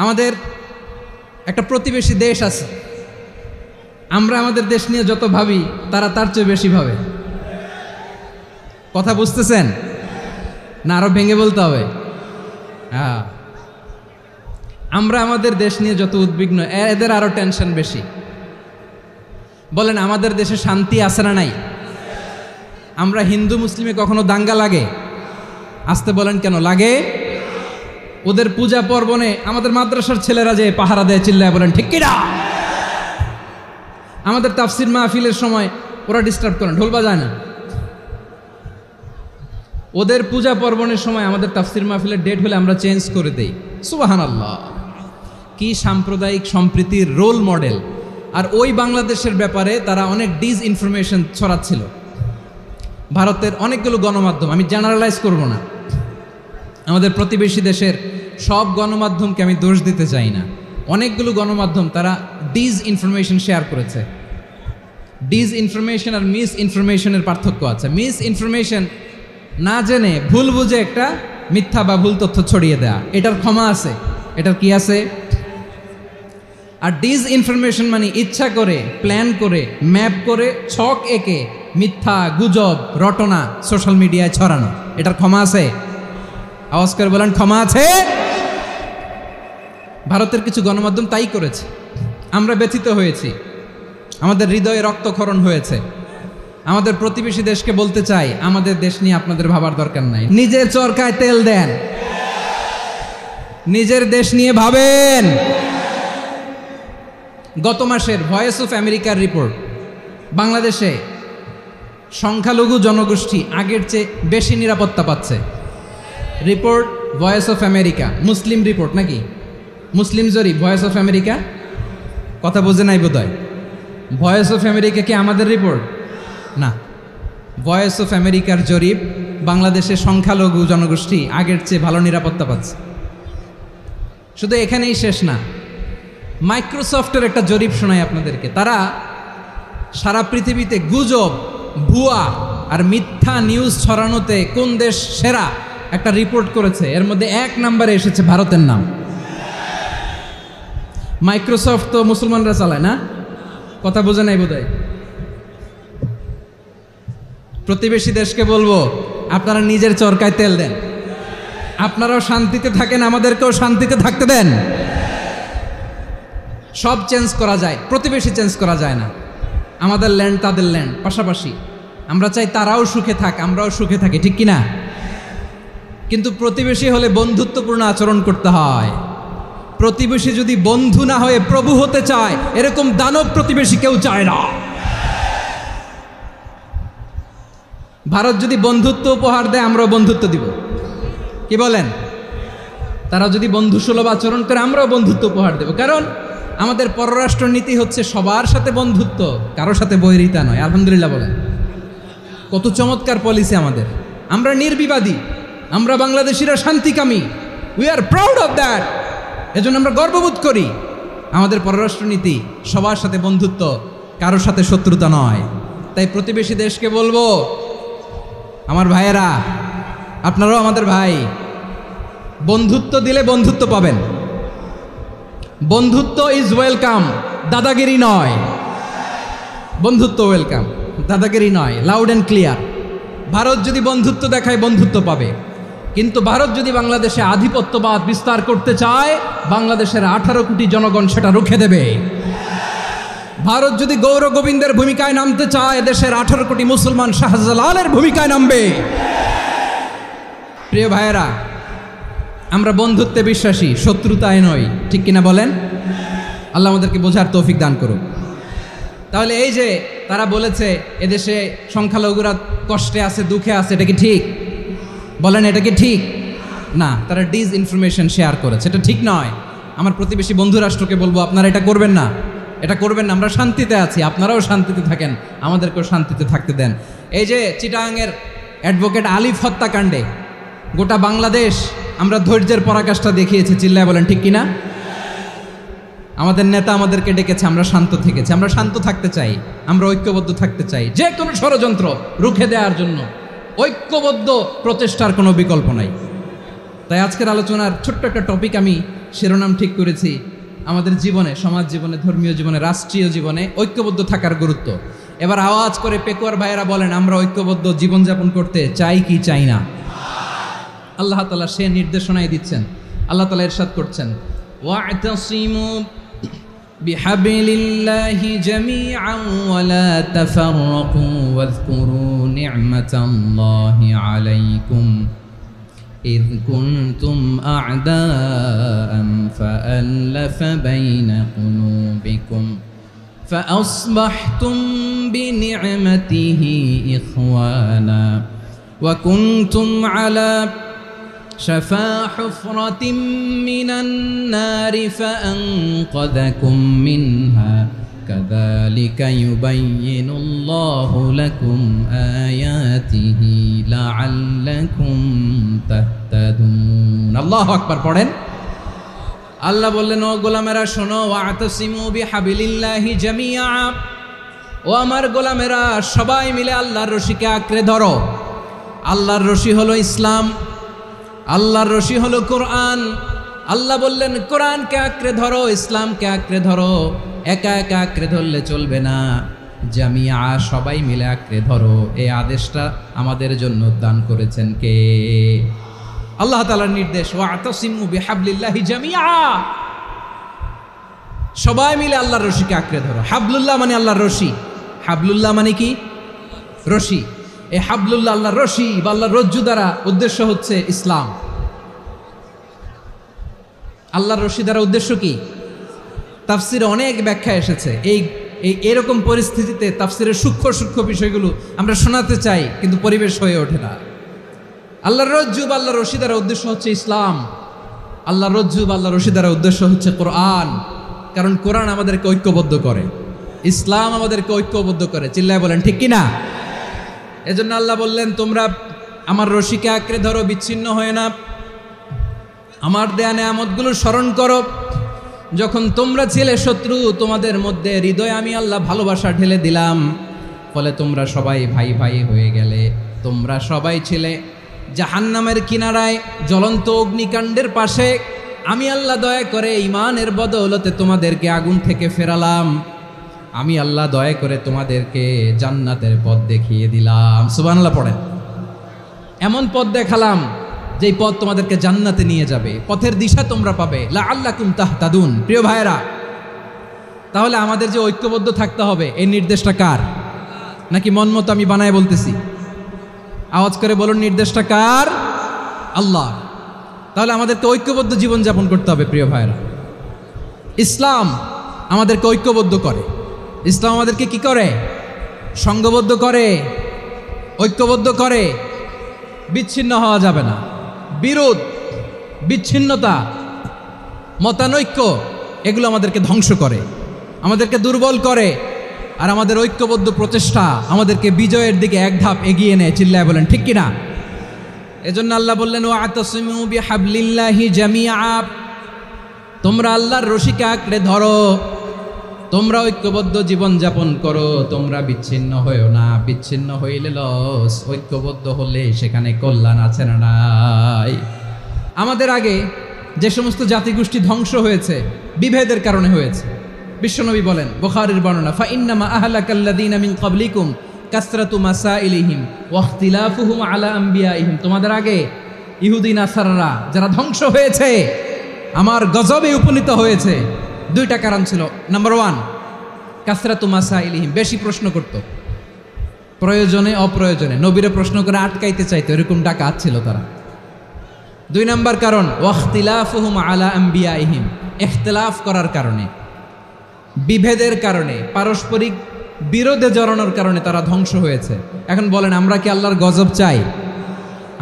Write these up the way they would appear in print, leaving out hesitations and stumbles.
আমাদের একটা প্রতিবেশী দেশ আছে, আমরা আমাদের দেশ নিয়ে যত ভাবি তারা তার চেয়ে বেশি ভাবে। কথা বুঝতেছেন না? আরো ভেঙে বলতে হবে। হ্যাঁ, আমরা আমাদের দেশ নিয়ে যত উদ্বিগ্ন, এদের আরো টেনশন বেশি। বলেন, আমাদের দেশে শান্তি আছে না নাই? আমরা হিন্দু মুসলিমে কখনো দাঙ্গা লাগে? আসতে বলেন, কেন লাগে? ওদের পূজা পর্বণে আমাদের মাদ্রাসার ছেলেরা যে পাহারা দেয়, চিল্লায় বলেন ঠিক কিনা? আমাদের তাফসির মাহফিলের সময় ওরা ডিস্টার্ব করে, ঢোল বাজায় না। ওদের পূজা পর্বণের সময় আমাদের তাফসির মাহফিলের ডেট হলে আমরা চেঞ্জ করে দেই। সুবহানাল্লাহ, কি সাম্প্রদায়িক সম্প্রীতির রোল মডেল। আর ওই বাংলাদেশের ব্যাপারে তারা অনেক ডিসইনফরমেশন ছড়াচ্ছিল। ভারতের অনেকগুলো গণমাধ্যম, আমি জেনারেলাইজ করব না, আমাদের প্রতিবেশী দেশের সব গণমাধ্যমকে আমি দোষ দিতে চাই না। অনেকগুলো গণমাধ্যম তারা ডিসইনফরমেশন শেয়ার করেছে। ডিসইনফরমেশন আর মিস ইনফরমেশনের পার্থক্য আছে। মিস ইনফরমেশন না জেনে ভুল বুঝে একটা মিথ্যা বা ভুল তথ্য ছড়িয়ে দেয়া, এটার ক্ষমা আছে, এটার কি আছে? আর ডিসইনফরমেশন মানে ইচ্ছা করে, প্ল্যান করে, ম্যাপ করে, ছক এঁকে মিথ্যা, গুজব, রটনা সোশ্যাল মিডিয়ায় ছড়ানো, এটার ক্ষমা আছে? আওয়াজ করে বলেন, ক্ষমা আছে? ভারতের কিছু গণমাধ্যম তাই করেছে। আমরা ব্যথিত হয়েছি, আমাদের হৃদয়ে রক্তক্ষরণ হয়েছে। আমাদের প্রতিবেশী দেশকে বলতে চাই, আমাদের দেশ নিয়ে আপনাদের ভাবার দরকার নাই। নিজের চরকায় তেল দেন, নিজের দেশ নিয়ে ভাবেন। গত মাসের ভয়েস অফ আমেরিকার রিপোর্ট, বাংলাদেশে সংখ্যালঘু জনগোষ্ঠী আগের চেয়ে বেশি নিরাপত্তা পাচ্ছে। Report voice of America, Muslim report নাকি? মুসলিম জরিপ, ভয়েস অফ আমেরিকা। কথা বোঝে নাই বোধহয়। ভয়েস অফ আমেরিকা কি আমাদের রিপোর্ট? না, ভয়েস অফ আমেরিকার জরিপ, বাংলাদেশের সংখ্যালঘু জনগোষ্ঠী আগের চেয়ে ভালো নিরাপত্তা পাচ্ছে। শুধু এখানেই শেষ না, মাইক্রোসফটের একটা জরিপ শোনায় আপনাদেরকে। তারা সারা পৃথিবীতে গুজব, ভুয়া আর মিথ্যা নিউজ ছড়ানোতে কোন দেশ সেরা একটা রিপোর্ট করেছে। এর মধ্যে 1 নম্বরে এসেছে ভারতের নাম। মাইক্রোসফট তো মুসলমানরা চালায় না? কথা বোঝে নাই বোধহয়। প্রতিবেশী দেশকে বলবো, আপনারা নিজের চরকায় তেল দেন, আপনারাও শান্তিতে থাকেন, আমাদেরকেও শান্তিতে থাকতে দেন। সব চেঞ্জ করা যায়, প্রতিবেশী চেঞ্জ করা যায় না। আমাদের ল্যান্ড তাদের ল্যান্ড, পাশাপাশি। আমরা চাই তারাও সুখে থাক, আমরাও সুখে থাকি, ঠিক কিনা? কিন্তু প্রতিবেশী হলে বন্ধুত্বপূর্ণ আচরণ করতে হয়। প্রতিবেশী যদি বন্ধু না হয়ে প্রভু হতে চায়, এরকম দানব প্রতিবেশী কেউ চায় না। ভারত যদি বন্ধুত্ব উপহার দেয়, আমরাও বন্ধুত্ব দিব। কি বলেন? তারা যদি বন্ধুসুলভ আচরণ করে, আমরাও বন্ধুত্ব উপহার দেব। কারণ আমাদের পররাষ্ট্র নীতি হচ্ছে সবার সাথে বন্ধুত্ব, কারোর সাথে বৈরিতা নয়। আলহামদুলিল্লাহ বলেন, কত চমৎকার পলিসি আমাদের। আমরা নির্বিবাদী, আমরা বাংলাদেশিরা শান্তিকামী। We are proud of that. এজন্য আমরা গর্ববোধ করি। আমাদের পররাষ্ট্র নীতি সবার সাথে বন্ধুত্ব, কারোর সাথে শত্রুতা নয়। তাই প্রতিবেশী দেশকে বলবো, আমার ভাইয়েরা, আপনারাও আমাদের ভাই। বন্ধুত্ব দিলে বন্ধুত্ব পাবেন। বন্ধুত্ব ইজ ওয়েলকাম, দাদাগিরি নয়। বন্ধুত্ব ওয়েলকাম, দাদাগিরি নয়। Loud and clear. ভারত যদি বন্ধুত্ব দেখায়, বন্ধুত্ব পাবে। কিন্তু ভারত যদি বাংলাদেশে আধিপত্যবাদ বিস্তার করতে চায়, বাংলাদেশের 18 কোটি জনগণ সেটা রুখে দেবে। ভারত যদি গৌর গোবিন্দের ভূমিকায় নামতে চায়, দেশের 18 কোটি মুসলমান শাহজালালের ভূমিকায় নামবে। প্রিয় ভাইয়েরা, আমরা বন্ধুত্বে বিশ্বাসী, শত্রুতায় নই, ঠিক কিনা বলেন? আল্লাহ আমাদেরকে বোঝার তৌফিক দান করুন। তাহলে এই যে তারা বলেছে এদেশে সংখ্যালঘুরা কষ্টে আছে, দুঃখে আছে, এটা কি ঠিক? বলেন, এটা কি ঠিক? না, তারা ডিসইনফরমেশন শেয়ার করেছে, এটা ঠিক নয়। আমার প্রতিবেশী বন্ধু রাষ্ট্রকে বলবো, আপনারা এটা করবেন না, এটা করবেন না। আমরা শান্তিতে আছি, আপনারাও শান্তিতে থাকেন, আমাদেরকেও শান্তিতে থাকতে দেন। এই যে চিটাগাংয়ের অ্যাডভোকেট আলিফ হত্যাকাণ্ডে গোটা বাংলাদেশ আমরা ধৈর্যের পরাকাষ্ঠা দেখিয়েছি, চিল্লায় বলেন ঠিক কিনা? আমাদের নেতা আমাদেরকে ডেকেছে, আমরা শান্ত থেকেছি। আমরা শান্ত থাকতে চাই, আমরা ঐক্যবদ্ধ থাকতে চাই। যে কোনো ষড়যন্ত্র রুখে দেওয়ার জন্য ঐক্যবদ্ধ প্রচেষ্টার কোনো বিকল্প নাই। তাই আজকের আলোচনার ছোট্ট একটা টপিক আমি শিরোনাম ঠিক করেছি আমাদের জীবনে, সমাজ জীবনে, ধর্মীয় জীবনে, রাষ্ট্রীয় জীবনে ঐক্যবদ্ধ থাকার গুরুত্ব। এবার আওয়াজ করে পেকুয়ার ভাইয়েরা বলেন, আমরা ঐক্যবদ্ধ জীবনযাপন করতে চাই কি চাই না? আল্লাহ তাআলা সে নির্দেশনাই দিচ্ছেন। আল্লাহ তাআলা ইরশাদ করছেন, ওয়া'তাসিমু বিহাবলিল্লাহি জামিআন ওয়া লা তাফাররাকু ওয়াযকুরু নি'মাতাল্লাহি আলাইকুম إذ كنتم أعداء فألف بين قلوبكم فأصبحتم بنعمته إخوانا وكنتم على شفا حفرة من النار فأنقذكم منها كذلك يبين الله لكم آياته لعلكم تهتدون الله أكبر পড়েন। আল্লাহ বললেন, ও গোলামেরা শোনো, ওয়া'তাসিমু বিহাবলিল্লাহি জামিআ, ও আমার গোলামেরা সবাই মিলে আল্লাহর রশিকে আঁকড়ে ধরো। আল্লাহর রশি হলো ইসলাম, আল্লাহর রশি হলো কোরআন। আল্লাহ বললেন কোরআনকে আঁকড়ে ধরো, ইসলামকে আঁকড়ে ধরো। একা একা আঁকড়ে ধরলে চলবে না, জামিয়া সবাই মিলে আঁকড়ে ধরো। এই আদেশটা আমাদের জন্য দান করেছেন কে? আল্লাহ তাআলার নির্দেশ, ওয়া'তাসিমু বিহাবলিল্লাহি জামিআ, সবাই মিলে আল্লাহর রশিকে আঁকড়ে ধরো। হাবলুল্লাহ মানে আল্লাহর রশি, হাবলুল্লাহ মানে কি? রশি। এই হাবলুল্লাহ আল্লাহর রশি বা আল্লাহর রজ্জু দ্বারা উদ্দেশ্য হচ্ছে ইসলাম। আল্লাহর রশি দ্বারা উদ্দেশ্য কি? তাফসিরে অনেক ব্যাখ্যা এসেছে। এরকম পরিস্থিতিতে তাফসিরের সূক্ষ্ম সূক্ষ্ম বিষয়গুলো আমরা শোনাতে চাই, কিন্তু পরিবেশ হয়ে ওঠে না। আল্লাহর রজ্জু বা আল্লাহর রশি দ্বারা উদ্দেশ্য হচ্ছে ইসলাম। আল্লাহর রজ্জু বা আল্লাহর রশি দ্বারা উদ্দেশ্য হচ্ছে কোরআন, কারণ কোরআন আমাদেরকে ঐক্যবদ্ধ করে, ইসলাম আমাদেরকে ঐক্যবদ্ধ করে। চিল্লায় বলেন ঠিক কিনা? এজন্য আল্লাহ বললেন, তোমরা আমার রশিকে আঁকড়ে ধরো, বিচ্ছিন্ন হয়ে না। আমার দেয়া নেয়ামতগুলো স্মরণ করো। যখন তোমরা ছিলে শত্রু, তোমাদের মধ্যে হৃদয়ে আমি আল্লাহ ভালোবাসা ঢেলে দিলাম, ফলে তোমরা সবাই ভাই ভাই হয়ে গেলে। তোমরা সবাই ছিলে জাহান্নামের কিনারায়, জ্বলন্ত অগ্নিকাণ্ডের পাশে। আমি আল্লাহ দয়া করে ঈমানের বদৌলতে তোমাদেরকে আগুন থেকে ফেরালাম। আমি আল্লাহ দয়া করে তোমাদেরকে জান্নাতের পথ দেখিয়ে দিলাম। সুবহানাল্লাহ পড়েন। এমন পথ দেখালাম যেই পথ তোমাদেরকে জান্নাতে নিয়ে যাবে, পথের দিশা তোমরা পাবে। লাআল্লাকুম তাহতাদুন। প্রিয় ভাইরা, তাহলে আমাদের যে ঐক্যবদ্ধ থাকতে হবে, এই নির্দেশটা কার? নাকি মন মতো আমি বানায় বলতেছি? আওয়াজ করে বলুন, নির্দেশটা কার? আল্লাহ। তাহলে আমাদেরকে ঐক্যবদ্ধ জীবনযাপন করতে হবে। প্রিয় ভাইরা, ইসলাম আমাদেরকে ঐক্যবদ্ধ করে। ইসলাম আমাদেরকে কি করে? সংঘবদ্ধ করে, ঐক্যবদ্ধ করে। বিচ্ছিন্ন হওয়া যাবে না। বিরোধ, বিচ্ছিন্নতা, মতানৈক্য, এগুলো আমাদেরকে ধ্বংস করে, আমাদেরকে দুর্বল করে। আর আমাদের ঐক্যবদ্ধ প্রচেষ্টা আমাদেরকে বিজয়ের দিকে এক ধাপ এগিয়ে নেয়। চিল্লায় বলেন ঠিক কিনা? এজন্য আল্লাহ বললেন, ওয়া'তাসিমু বিহাবলিল্লাহি জামিআ, তোমরা আল্লাহর রশিকে আঁকড়ে ধরো, তোমরা ঐক্যবদ্ধ জীবন যাপন করো, তোমরা বিচ্ছিন্ন হয়েও না। বিচ্ছিন্ন হইলে লস, ঐক্যবদ্ধ হলে সেখানে কল্যাণ আছে না নাই? আমাদের আগে যে সমস্ত জাতিগোষ্ঠী ধ্বংস হয়েছে, বিভেদের কারণে হয়েছে। বিশ্বনবী বলেন, বুখারীর বর্ণনা, ফাইন্নামা আহলাকাল্লাযীনা মিন ক্বাবলিকুম কাসরাতু মাসাইলিহিম ওয়া ইখতিলাফুহুম আলা আম্বিয়াইহিম। তোমাদের আগে ইহুদি নাসারারা যারা ধ্বংস হয়েছে, আমার গজবে উপনীত হয়েছে, দুইটা কারণ ছিল। নাম্বার 1, কাসরাতু মাসাইলিহিম, বেশি প্রশ্ন করত, প্রয়োজনে অপ্রয়োজনে নবীরে প্রশ্ন করে আটকাইতে চাইতো, এরকম ডাকাত ছিল তারা। 2 নাম্বার কারণ, ওয়া ইখতিলাফুহুম আলা আম্বিয়াইহিম, ইখতিলাফ করার কারণে, বিভেদের কারণে, পারস্পরিক বিরোধে জড়ানোর কারণে তারা ধ্বংস হয়েছে। এখন বলেন, আমরা কি আল্লাহর গজব চাই?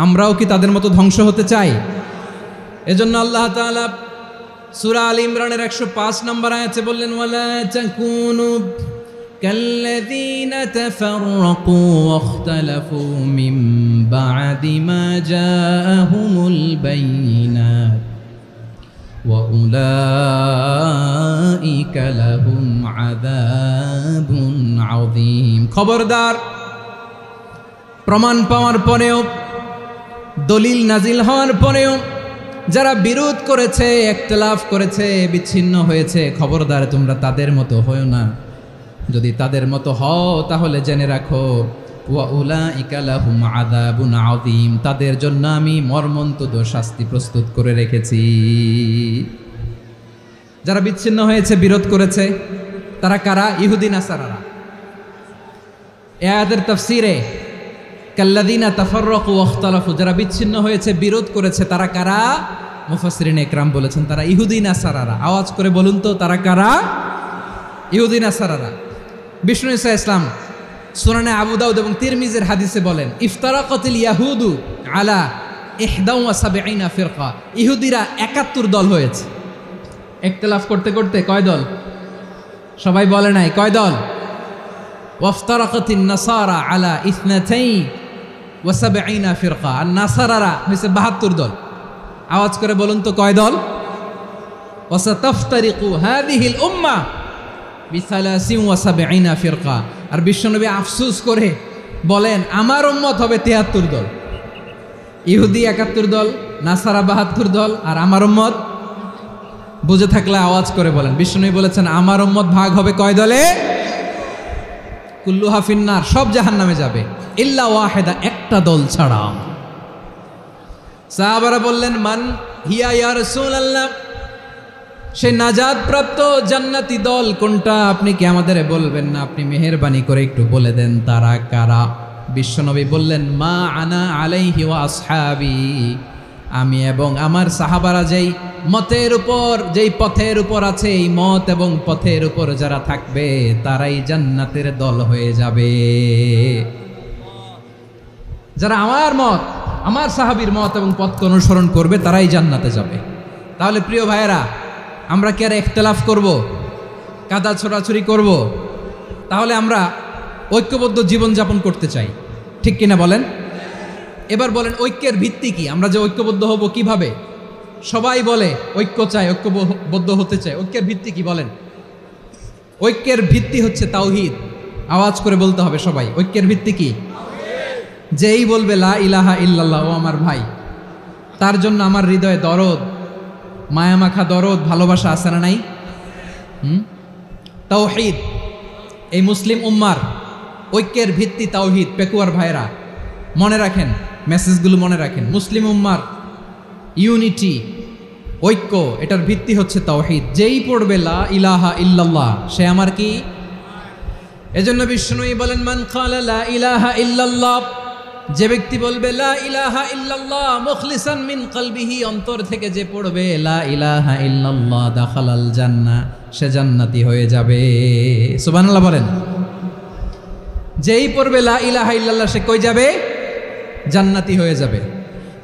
আমরাও কি তাদের মতো ধ্বংস হতে চাই? এজন্য আল্লাহ তাআলা সূরা আল ইমরানের 105 নম্বর আয়াতে বললেন, ওয়ালা তাকুনু কাল্লাযীনা তাফাররাকু ওয়াখতালাফু মিন বা'দি মা জাআহুমুল বাইয়িনাত ওয়া উলাইকা লাহুম আযাবুন আযীম। খবরদার, প্রমাণ পাওয়ার পরেও, দলিল নাজিল হওয়ার পরেও যারা বিরোধ করেছে, ইখতিলাফ করেছে, বিচ্ছিন্ন হয়েছে, খবরদার তোমরা তাদের মতো হও না। যদি তাদের মতো হও তাহলে জেনে রাখো ওয়া উলাইকা লাহুম আযাবুন আযীম, তাদের জন্য আমি মর্মন্তুদ শাস্তি প্রস্তুত করে রেখেছি। যারা বিচ্ছিন্ন হয়েছে, বিরোধ করেছে, তারা কারা? ইহুদি নাসারারা। এই আয়াতের তাফসীরে কাল্লাযীনা তাফাররাকু ওয়া ইখতালাফু, যারা বিচ্ছিন্ন হয়েছে, বিরোধ করেছে, তারা কারা? মুফাসসিরিন ইকরাম বলেছেন তারা ইহুদি নাসারারা। আওয়াজ করে বলুন তো তারা কারা? ইহুদি নাসারারা। বিষ্ণু ঈসা ইসলাম সুনানে আবু দাউদ এবং তিরমিজির হাদিসে বলেন, ইফতারাকাতিল ইয়াহুদু আলা 71 ফিরকা, ইহুদিরা 71 দল হয়েছে। ইখতিলাফ করতে করতে কয় দল? সবাই বলে নাই কয় দল? ওয়াফতারাকাতিন নাসারা আলা 72 ফিরকা, আর নাসারারা হয়েছে 72 দল। আওয়াজ করে বলুন তো কয় দল? ওয়াসাতাফতারিকু হাযিহিল উম্মাহ বি73 ফিরকা। আর বিশ্বনবী আফসোস করে বলেন আমার উম্মত হবে 73 দল। ইহুদি 71 দল, নাসারা 72 দল, আর আমার উম্মত। বুঝে থাকলে আওয়াজ করে বলেন। বিশ্বনবী বলেছেন আমার উম্মত ভাগ হবে কয় দলে? কুল্লুহা ফিন্নার, সব জাহান্নামে যাবে, ইল্লা ওয়াহিদা, একটা দল ছাড়া। সাহাবারা বললেন মান হিয়া ইয়া রাসূলুল্লাহ, সে নাজাত প্রাপ্ত জান্নাতি দল কোনটা? আপনি কি আমাদের বলবেন না? আপনি মেহেরবানি করে একটু বলে দেন তারা কারা। বিশ্বনবী বললেন মা আনা আলাইহি ওয়া আসহাবি, আমি এবং আমার সাহাবারা যেই মতের উপর, যেই পথের উপর আছে, এই মত এবং পথের উপর যারা থাকবে তারাই জান্নাতের দল হয়ে যাবে। যারা আমার মত, আমার সাহাবীর মত এবং পথকে অনুসরণ করবে তারাই জান্নাতে যাবে। তাহলে প্রিয় ভাইয়েরা, আমরা কি আর ইখতিলাফ করব, কাদা ছোড়াছুরি করব? তাহলে আমরা ঐক্যবদ্ধ জীবনযাপন করতে চাই, ঠিক কিনা বলেন? এবার বলেন ঐক্যের ভিত্তি কি? আমরা যে ঐক্যবদ্ধ হব কিভাবে? সবাই বলে ঐক্য চাই, ঐক্যবদ্ধ হতে চাই। ঐক্যের ভিত্তি কি বলেন? ঐক্যের ভিত্তি হচ্ছে তাওহীদ। আওয়াজ করে বলতে হবে সবাই, ঐক্যের ভিত্তি কি? যেই বলবে লা ইলাহা ইল্লাল্লাহ, ও আমার ভাই, তার জন্য আমার হৃদয়ে দরদ, মায়ামাখা দরদ, ভালোবাসা আছে না নাই? তাওহীদ। এই মুসলিম উম্মার ঐক্যের ভিত্তি তাওহীদ। পেকুয়ার ভাইরা মনে রাখেন, মেসেজগুলো মনে রাখেন। মুসলিম উম্মার ইউনিটি, ঐক্য, এটার ভিত্তি হচ্ছে তাওহীদ। যেই পড়বে লা ইলাহা ইল্লাল্লাহ সে আমার কি? এজন্য বিষ্ণুই বলেন মান ক্বালা লা ইলাহা ইল্লাল্লাহ, যে ব্যক্তি বলবে লা ইলাহা ইল্লাল্লাহ মুখলিসান মিন কলবিহি, অন্তর থেকে যে পড়বে লা ইলাহা ইল্লাল্লাহ, দাখালাল জান্নাহ, সে জান্নাতি হয়ে যাবে। সুবহানাল্লাহ বলেন। যেই পড়বে লা ইলাহা ইল্লাল্লাহ সে কই যাবে? জান্নাতি হয়ে যাবে।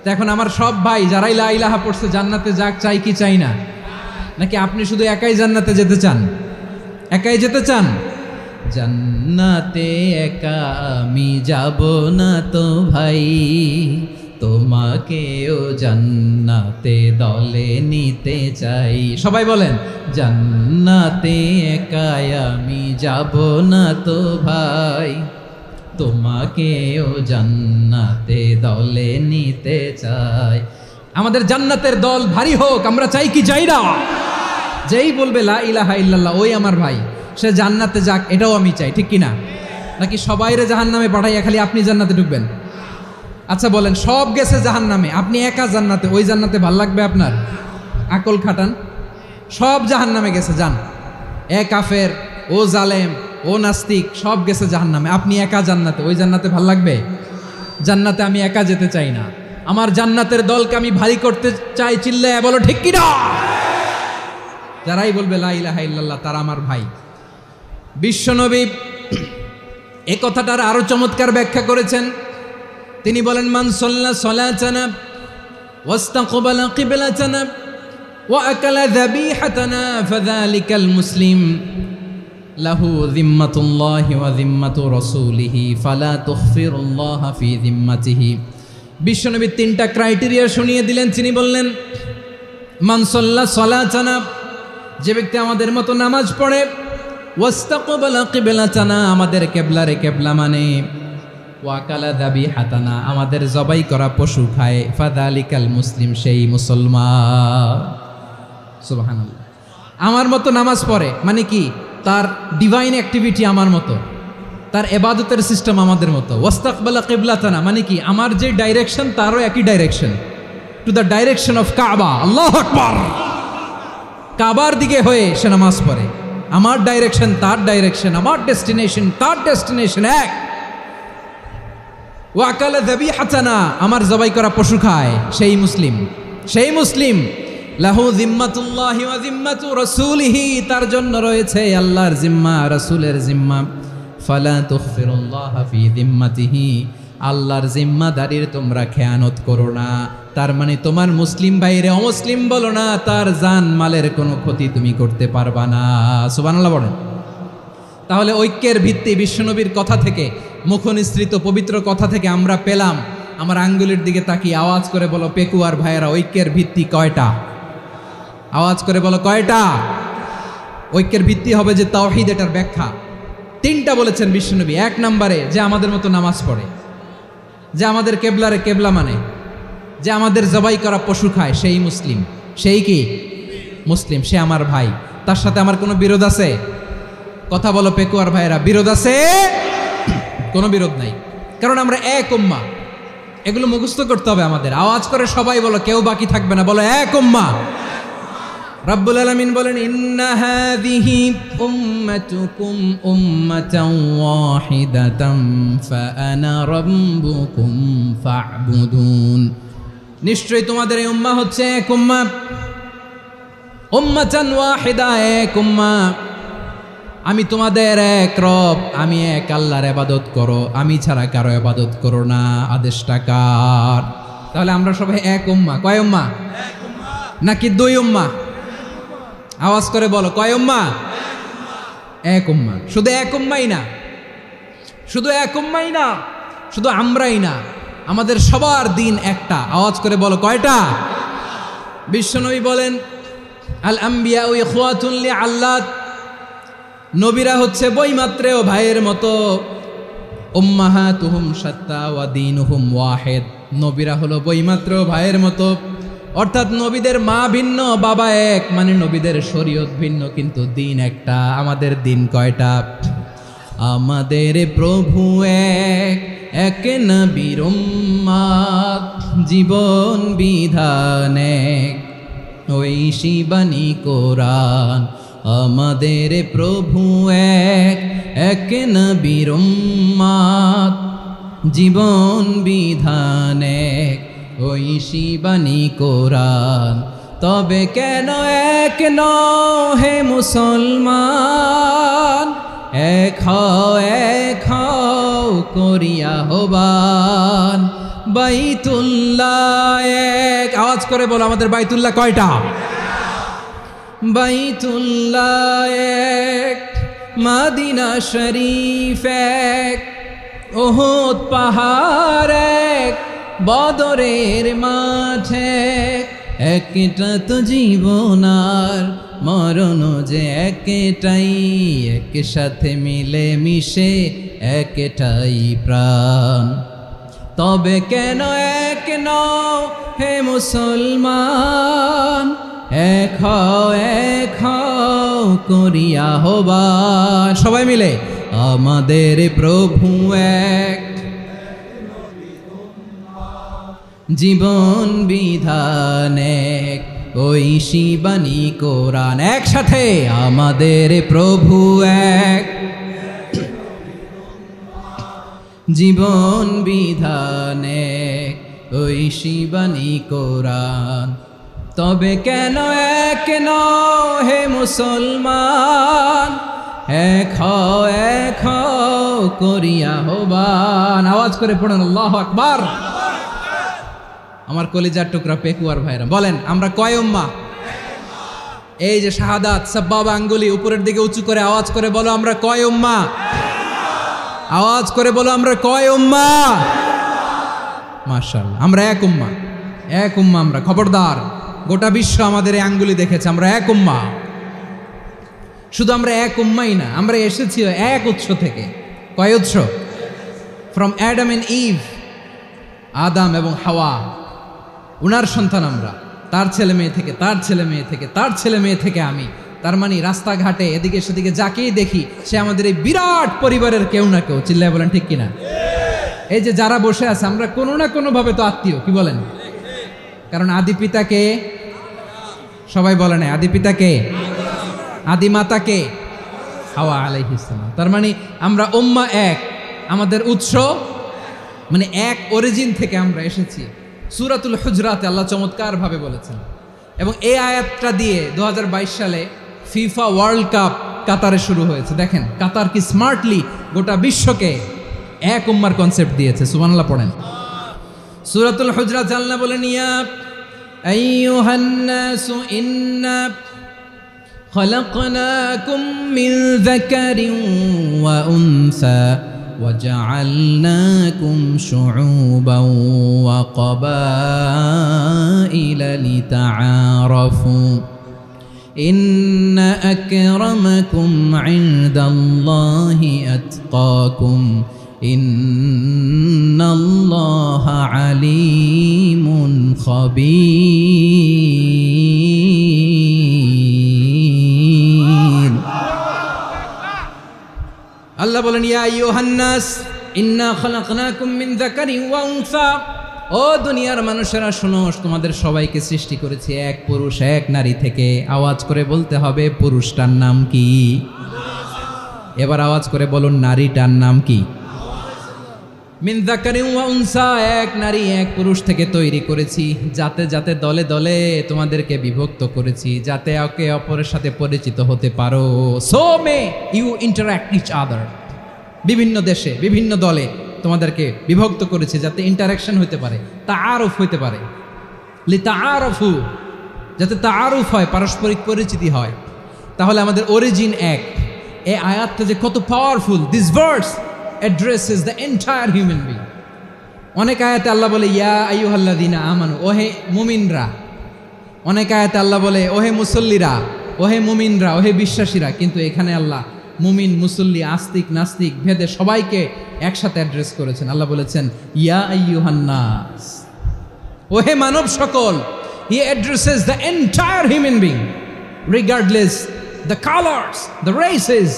তো এখন আমার সব ভাই যারাই লা ইলাহা পড়ছে জান্নাতে যাক, চাই কি চাই না? নাকি আপনি শুধু একাই জান্নাতে যেতে চান? একাই যেতে চান? জান্নাতে একা আমি যাব না তো ভাই, তোমাকেও জান্নাতে দলে নিতে চাই। সবাই বলেন জান্নাতে একা আমি যাব না তো ভাই, তোমাকেও জান্নাতে দলে নিতে চাই। আমাদের জান্নাতের দল ভারী হোক, আমরা চাই কি চাই না? যেই বলবে লা ইলাহা ইল্লাল্লাহ ওই আমার ভাই, সে জান্নাতে যাক, এটাও আমি চাই, ঠিক কিনা? নাকি সবাইরে জাহান্নামে পাঠাইয়া খালি আপনি জান্নাতে ঢুকবেন? আচ্ছা বলেন, সব গেছে জাহান্নামে, আপনি একা জান্নাতে, ওই জান্নাতে ভাল লাগবে আপনার? আকল খাটান। সব জাহান্নামে গেছে, যান। এ কাফের, ও জালেম, ও নাস্তিক, সব গেছে জাহান্নামে, আপনি একা জান্নাতে, ওই জান্নাতে ভাল লাগবে? জান্নাতে আমি একা যেতে চাই না, আমার জান্নাতের দলকে আমি ভারী করতে চাই। চিল্লায় বলো ঠিক কিনা? যারাই বলবে লা ইলাহা ইল্লাল্লাহ তারা আমার ভাই। বিশ্বনবী এই কথাটার আরো চমৎকার ব্যাখ্যা করেছেন। তিনি বলেন মান সাল্লা সালাতানা ওয়াস্তাকবালা কিবলাতানা ওয়া আকালা যাবিহাতানা ফাযালিকাল মুসলিম লাহু যিম্মাতুল্লাহি ওয়া যিম্মাতু রাসূলিহি ফালা তুখফিরুল্লাহা ফি যিম্মাতিহি। বিশ্বনবী তিনটা ক্রাইটেরিয়া শুনিয়ে দিলেন। তিনি বললেন মান সাল্লা সালাতানা, যে ব্যক্তি আমাদের মতো নামাজ পড়ে, ওয়াস্তাকবালা কিবলাতানা, আমাদের কিবলারে কিবলা মানে, ওয়াকালা দাবি হাতানা, আমাদের জবাই করা পশু খায়, ফাদালিকাল মুসলিম, সেই মুসলমান। সুবহানাল্লাহ। আমার মতো নামাজ পড়ে মানে কি, তার ডিভাইন অ্যাক্টিভিটি আমার মতো, তার এবাদতের সিস্টেম আমাদের মতো। ওয়াস্তাকবালা কিবলাতানা মানে কি, আমার যে ডাইরেকশন তারও একই direction, to the direction of কাবা। আল্লাহু আকবার। কাবার দিকে হয়ে সে নামাজ পড়ে, আমার ডাইরেকশন তার ডাইরেকশন, আমার ডেস্টিনেশন তার ডেস্টিনেশন এক। ওয়াকালা যাবিহাতানা, আমার জবাই করা পশু খায়, সেই মুসলিম, সেই মুসলিম। লাহু জিম্মাতুল্লাহি ওয়া জিম্মাতু রাসূলিহি, তার জন্য রয়েছে আল্লাহর জিম্মা, রাসূলের জিম্মা। ফালা তুখফিরুল্লাহ ফি জিম্মাতিহি, আল্লাহর জিম্মাদারির তোমরা খেয়ানত করো না। তার মানে তোমার মুসলিম ভাইরে অমুসলিম বলো না, তার জান মালের কোনো ক্ষতি তুমি করতে পারবা না। সুবহানাল্লাহ বলেন। তাহলে ঐক্যের ভিত্তি বিশ্বনবীর কথা থেকে, মুখনিসৃত পবিত্র কথা থেকে আমরা পেলাম। আমার আঙ্গুলের দিকে তাকিয়ে আওয়াজ করে বলো পেকুয়ার ভাইয়েরা, ঐক্যের ভিত্তি কয়টা? আওয়াজ করে বলো কয়টা? ঐক্যের ভিত্তি হবে যে তাওহীদ, এটার ব্যাখ্যা তিনটা বলেছেন বিশ্বনবী। এক নম্বরে যে আমাদের মতো নামাজ পড়ে, যে আমাদের কেবলারে কেবলা মানে, যে আমাদের জবাই করা পশু খায়, সেই মুসলিম। সেই কি মুসলিম, সে আমার ভাই, তার সাথে আমার কোনো বিরোধ আছে? কথা বলো পেকুয়ার ভাইয়েরা, বিরোধ আছে? কোনো বিরোধ নাই, কারণ আমরা এক উম্মাহ। এগুলো মুখস্থ করতে হবে আমাদের। আওয়াজ করে সবাই বলো, কেউ বাকি থাকবে না, বলো এক উম্মাহ। রব্বুল আলামিন বলেন, ইন্না হাযিহি উম্মাতুকুম উম্মাতান ওয়াহিদাতান ফাআনা রাব্বুকুম ফা'বুদুন, নিশ্চয়ই তোমাদের এই উম্মাহ হচ্ছে এক উম্মাহ। উম্মাতান ওয়াহিদা, এক উম্মাহ। আমি তোমাদের এক রব, আমি এক আল্লাহর ইবাদত করো, আমি ছাড়া কারো ইবাদত করো না। আদেশটা কার? তাহলে আমরা সবাই এক উম্মাহ। কয় উম্মাহ? নাকি দুই উম্মাহ? আওয়াজ করে বলো, কয় উম্মাহ? এক উম্মাহ। শুধু এক উম্মাই না, শুধু এক উম্মাই না, শুধু আমরাই না, আমাদের সবার দিন একটা। আওয়াজ করে বলো কয়টা? বিশ্বনবী বলেন, আল আম্বিয়া ইখওয়াতুন লিআল্লাত, নবীরা হচ্ছে বৈমাত্রেয় ভাইয়ের মতো। উম্মাহাতুহুম শাত্তা ওয়া দীনুহুম ওয়াহিদ, নবীরা হলো বৈমাত্রেয় ভাইয়ের মতো। অর্থাৎ নবীদের মা ভিন্ন, বাবা এক, মানে নবীদের শরীয়ত ভিন্ন, কিন্তু দিন একটা। আমাদের দিন কয়টা? আমাদের প্রভু এক, এক নবীর উম্মাত, জীবন বিধান এক, ঐশী বাণী কোরআন। আমাদের প্রভু এক, এক নবীর উম্মাত, জীবন বিধান এক, ঐশী বাণী কোরআন। তবে কেন এক নও হে মুসলমান, এক হও করিয়া হবান। বাইতুল্লাহ এক, আওয়াজ করে বলো আমাদের বাইতুল্লাহ কয়টা? বাইতুল্লাহ এক, মদিনা শরীফ এক, উহুদ পাহাড় এক, বদরের মাঠে। একটা তো জীবন আর মরণ যে একটাই, একসাথে মিলে মিশে একটাই প্রাণ। তবে কেন এক নও হে মুসলমান, এক হও করিয়া হবান। সবাই মিলে, আমাদের প্রভু এক, জীবন বিধান এক, ঐশী বাণী কোরআন। একসাথে, আমাদের প্রভু এক, জীবন বিধান এক, ঐশী বাণী কোরআন। তবে কেন এক নও হে মুসলমান, এক হও করিয়া হবান। আওয়াজ করে পড়ুন আল্লাহু আকবার। আমার কলিজার টুকরা পেকুয়ার ভাইরা বলেন, আমরা কয় উম্মাহ? এই যে শাহাদাত, সাব্বাব আঙ্গুলি উপরের দিকে উঁচু করে আওয়াজ করে বলো, আমরা কয় উম্মাহ? আওয়াজ করে বলো, আমরা কয় উম্মাহ? মাশাআল্লাহ, আমরা এক উম্মাহ, এক উম্মাহ আমরা। খবরদার, গোটা বিশ্ব আমাদের এই আঙ্গুলি দেখেছে, আমরা এক উম্মাহ। শুধু আমরা এক উম্মাই না, আমরা এসেছি এক উৎস থেকে। কয় উৎস? ফ্রম অ্যাডাম এন্ড ইভ, আদাম এবং হাওয়া, উনার সন্তান আমরা, তার ছেলে মেয়ে থেকে, তার ছেলে মেয়ে থেকে, তার ছেলে মেয়ে থেকে আমি। তার মানে রাস্তাঘাটে এদিকে সেদিকে যাকেই দেখি সে আমাদের এই বিরাট পরিবারের কেউ না কেউ। চিল্লায় বলেন ঠিক কিনা? এই যে যারা বসে আছে আমরা কোনো না কোনো ভাবে তো আত্মীয়, কি বলেন? কারণ আদি পিতাকে সবাই বলে না, আদি পিতাকে, আদি মাতাকে হাওয়া আলাইহিস সালাম। তার মানে আমরা উম্মাহ এক, আমাদের উৎস মানে এক অরিজিন থেকে আমরা এসেছি। সূরাতুল হুজরাতে আল্লাহ চমৎকার ভাবে বলেছেন। এবং এই আয়াতটা দিয়ে 2022 সালে ফিফা ওয়ার্ল্ড কাপ কাতারে শুরু হয়েছে। দেখেন কাতার কি স্মার্টলি গোটা বিশ্বকে এক উম্মার কনসেপ্ট দিয়েছে। সুবহানাল্লাহ পড়েন। সূরাতুল হুজরাত আল্লাহ বলেন, ইয়া আইয়ুহান নাসু ইন্না খলাকনাকুম মিন যাকারিন ওয়া উনসা وجعلناكم شعوبا وقبائل لتعارفوا إن أكرمكم عند الله أتقاكم إن الله عليم خبير। আল্লাহ বলেন, ইয়া আইয়ুহান নাস ইন্না খালাকনাকুম মিন যাকারিন ওয়া উনসা, ও দুনিয়ার মানুষেরা শোনো, তোমাদের সবাইকে সৃষ্টি করেছি এক পুরুষ এক নারী থেকে। আওয়াজ করে বলতে হবে পুরুষটার নাম কি? এবার আওয়াজ করে বলুন নারীটার নাম কি? মিন যাকারিন ওয়া উনসা, এক নারী এক পুরুষ থেকে তৈরি করেছি। যাতে যাতে দলে দলে তোমাদেরকে বিভক্ত করেছি, যাতে একে অপরের সাথে পরিচিত হতে পারো। So may you interact each other. বিভিন্ন দেশে বিভিন্ন দলে তোমাদেরকে বিভক্ত করেছি যাতে ইন্টারাকশন হতে পারে, তাআরুফ হতে পারে। লিতাআরফু, যাতে তাআরুফ হয়, পারস্পরিক পরিচিতি হয়। তাহলে আমাদের অরিজিন এক। এই আয়াতটা যে কত powerful! This verse addresses the entire human being. অনেক আয়াতে আল্লাহ বলে ইয়া আইয়ুহাল্লাযীনা আমানু, ওহে মুমিনরা। অনেক আয়াতে আল্লাহ বলে ওহে মুসল্লিরা, ওহে মুমিনরা, ওহে বিশ্বাসীরা। কিন্তু এখানে আল্লাহ মুমিন মুসল্লি আস্তিক নাস্তিক ভেদে সবাইকে একসাথে অ্যাড্রেস করেছেন। আল্লাহ বলেছেন ইয়া আইয়ুহান নাস, ওহে মানব সকল। He addresses the entire human being regardless the colors, the races,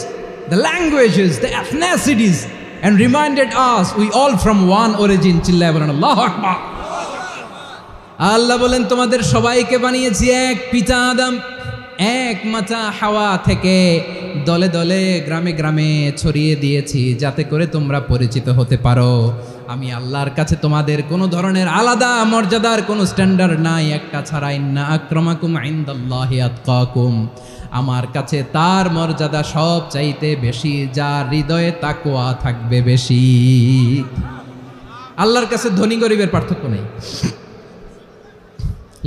the languages, the ethnicities, and reminded us we all from one origin. চিল্লায় বলেন আল্লাহু আকবার। আল্লাহ বলেন তোমাদের সবাইকে বানিয়েছি এক পিতা আদম, এক মাতা হাওয়া থেকে। দলে দলে গ্রামে গ্রামে ছড়িয়ে দিয়েছি যাতে করে তোমরা পরিচিত হতে পারো। আমি আল্লাহর কাছে তোমাদের কোনো ধরনের আলাদা মর্যাদার কোনো স্ট্যান্ডার্ড নাই একটা ছাড়া। ইন্না আক্রামাকুম ইনদাল্লাহি আতকাকুম, আমার কাছে তার মর্যাদা সব চাইতে বেশি যার হৃদয়ে তাকওয়া থাকবে বেশি। আল্লাহর কাছে ধনী গরিবের পার্থক্য নেই,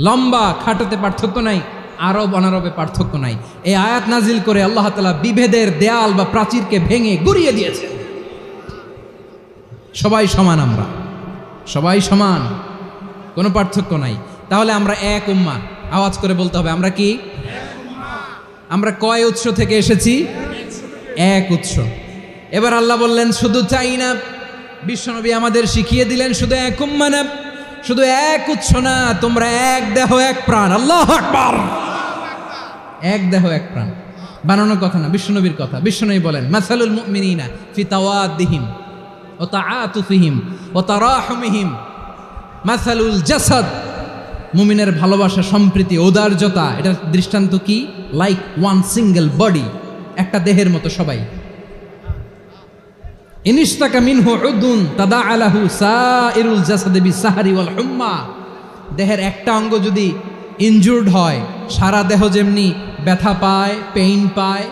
লম্বা খাটোতে পার্থক্য নাই, আরব অনারবে পার্থক্য নাই। এই আয়াত নাজিল করে আল্লাহ তাআলা বিভেদের দেয়াল বা প্রাচীরকে ভেঙে গুড়িয়ে দিয়েছে। সবাই সমান, আমরা সবাই সমান, কোনো পার্থক্য নাই। তাহলে আমরা এক উম্মাহ। আওয়াজ করে বলতে হবে আমরা কি? আমরা কয় উৎস থেকে এসেছি? এক উৎস। এবার আল্লাহ বললেন শুধু চাই না, বিশ্বনবী আমাদের শিখিয়ে দিলেন শুধু এক উম্মাহ না, শুধু এক উৎস না, তোমরা এক দেহ এক প্রাণ। আল্লাহু আকবার। এক দেহ এক প্রাণ, বানানো কথা না, বিশ্বনবীর কথা। বিশ্বনবী বলেন মাসালুল মুমিনিনা ফি তাওয়াদ্দিহিম ওয়া তাআতুফিহিম ওয়া তারাহুমিহিম মাসালুল জাসাদ। মুমিনের ভালোবাসা, সম্প্রীতি, ঔদার্যতা, এটার দৃষ্টান্ত কি? লাইক ওয়ান সিঙ্গেল বডি, একটা দেহের মতো সবাই। ইনিশতাকা মিনহু উদুন তাদাআলাহু সাইরুল জাসাদি বিসাহরি ওয়াল হুম্মা। দেহের একটা অঙ্গ যদি ইনজুর্ড হয়, সারা দেহ যেমনি ব্যথা পায়, পেইন পায়,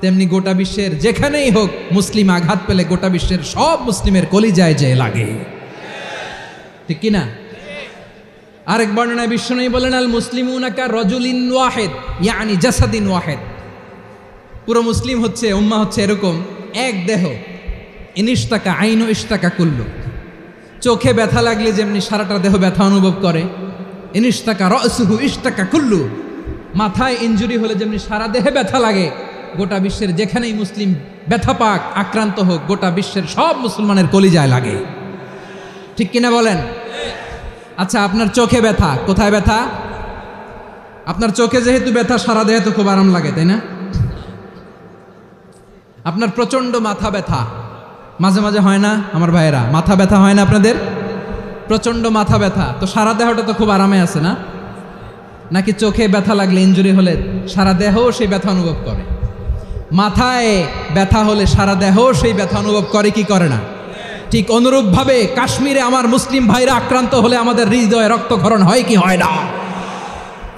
তেমনি গোটা বিশ্বের যেখানেই হোক মুসলিম আঘাত পেলে গোটা বিশ্বের সব মুসলিমের কলিজায় যে লাগে, ঠিক কিনা? আরেক বর্ণনায় বিশ্বনবী বলেন আল মুসলিমুনা কা রাজুলিন ওয়াহিদ ইয়ানি জাসাদিন ওয়াহিদ। পুরো মুসলিম হচ্ছে, উম্মাহ হচ্ছে এরকম এক দেহ। ইনিশতাকা আইনু ইশতাকা কুল্লু, চোখে ব্যথা লাগলে যেমনি সারাটা দেহ ব্যথা অনুভব করে। ইনিশতাকা রাসুহু ইশতাকা কুল্লু, মাথায় ইনজুরি হলে যেমনি সারা দেহে ব্যথা লাগে, গোটা বিশ্বের যেখানেই মুসলিম ব্যথা পাক, আক্রান্ত হোক, গোটা বিশ্বের সব মুসলমানের কলিজায় লাগে। ঠিক কিনা বলেন? আচ্ছা, আপনার চোখে ব্যথা, কোথায় ব্যথা? আপনার চোখে যেহেতু ব্যথা, সারা দেহে তো খুব আরাম লাগে, তাই না? আপনার প্রচন্ড মাথা ব্যথা মাঝে মাঝে হয় না আমার ভাইয়েরা? মাথা ব্যথা হয় না আপনাদের? প্রচন্ড মাথা ব্যথা, তো সারা দেহটা তো খুব আরামে আছে না? নাকি চোখে ব্যথা লাগলে, ইনজুরি হলে সারা দেহ সেই ব্যথা অনুভব করে? মাথায় ব্যথা হলে সারা দেহ সেই ব্যথা অনুভব করে কি করে না? ঠিক অনুরূপভাবে কাশ্মীরে আমার মুসলিম ভাইরা আক্রান্ত হলে আমাদের হৃদয়ে রক্তক্ষরণ হয় কি হয় না?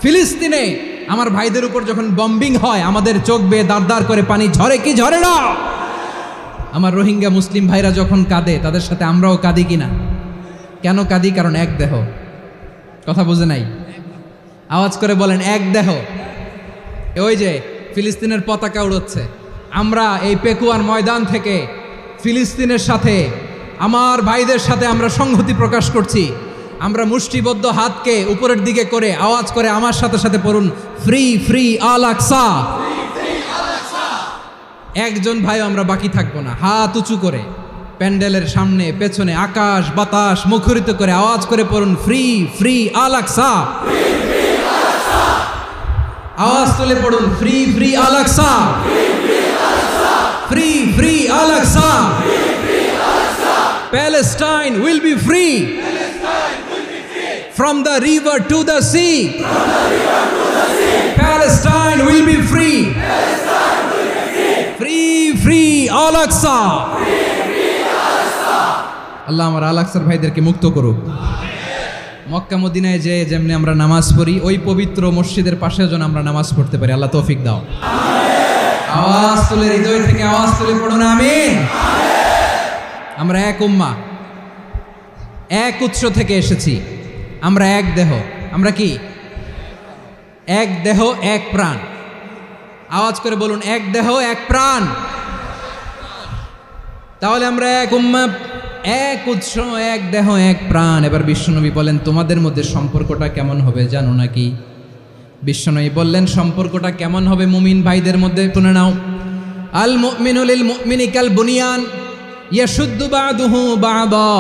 ফিলিস্তিনে আমার ভাইদের উপর যখন বম্বিং হয়, আমাদের চোখ বেয়ে দাঁড় দাঁড় করে পানি ঝরে কি ঝরে না? আমার রোহিঙ্গা মুসলিম ভাইরা যখন কাঁদে, তাদের সাথে আমরাও কাঁদি কিনা? কেন কাঁদি? কারণ এক দেহ। কথা বুঝে নাই? আওয়াজ করে বলেন, এক দেহ। ওই যে ফিলিস্তিনের পতাকা উড়োচ্ছে, আমরা এই পেকুয়ার ময়দান থেকে ফিলিস্তিনের সাথে, আমার ভাইদের সাথে আমরা সংহতি প্রকাশ করছি। আমরা মুষ্টিবদ্ধ হাতকে উপরের দিকে করে আওয়াজ করে আমার সাথে সাথে পড়ুন, ফ্রি ফ্রি আল আকসা। একজন ভাই আমরা বাকি থাকবো না। হাত উঁচু করে প্যান্ডেলের সামনে পেছনে আকাশ বাতাস মুখরিত করে আওয়াজ করে পড়ুন, ফ্রি ফ্রি আল আকসা। আওয়াজ তুলে পড়ুন, free free Al Aqsa, free free Al Aqsa. Palestine will be free from the river to the sea. Palestine will be free. Free free Al Aqsa. আল্লাহ আমার আল আকসার ভাইদেরকে মুক্ত করুক। মক্কা মদিনায় যে যেমনি আমরা নামাজ পড়ি, ওই পবিত্র মসজিদের পাশে যেন আমরা নামাজ পড়তে পারি। আল্লাহ তৌফিক দাও। আওয়াজ তুলে, হৃদয় থেকে আওয়াজ তুলে পড়ুন আমিন। আমরা এক উম্মাহ, এক উৎস থেকে এসেছি, আমরা এক দেহ। আমরা কি? এক দেহ এক প্রাণ। আওয়াজ করে বলুন, এক দেহ এক প্রাণ। তাহলে আমরা এক উম্মাহ, এক উৎস, এক দেহ এক প্রাণ। এবার বিশ্বনবী বলেন, তোমাদের মধ্যে সম্পর্কটা কেমন হবে জানো নাকি? বিশ্বনবী বললেন, সম্পর্কটা কেমন হবে মুমিন ভাইদের মধ্যে? শুনে নাও, আল মুমিনু লিল মুমিনি কাল বুনিয়ান ইয়াশুদ্দু বা'দুহু বা'দা।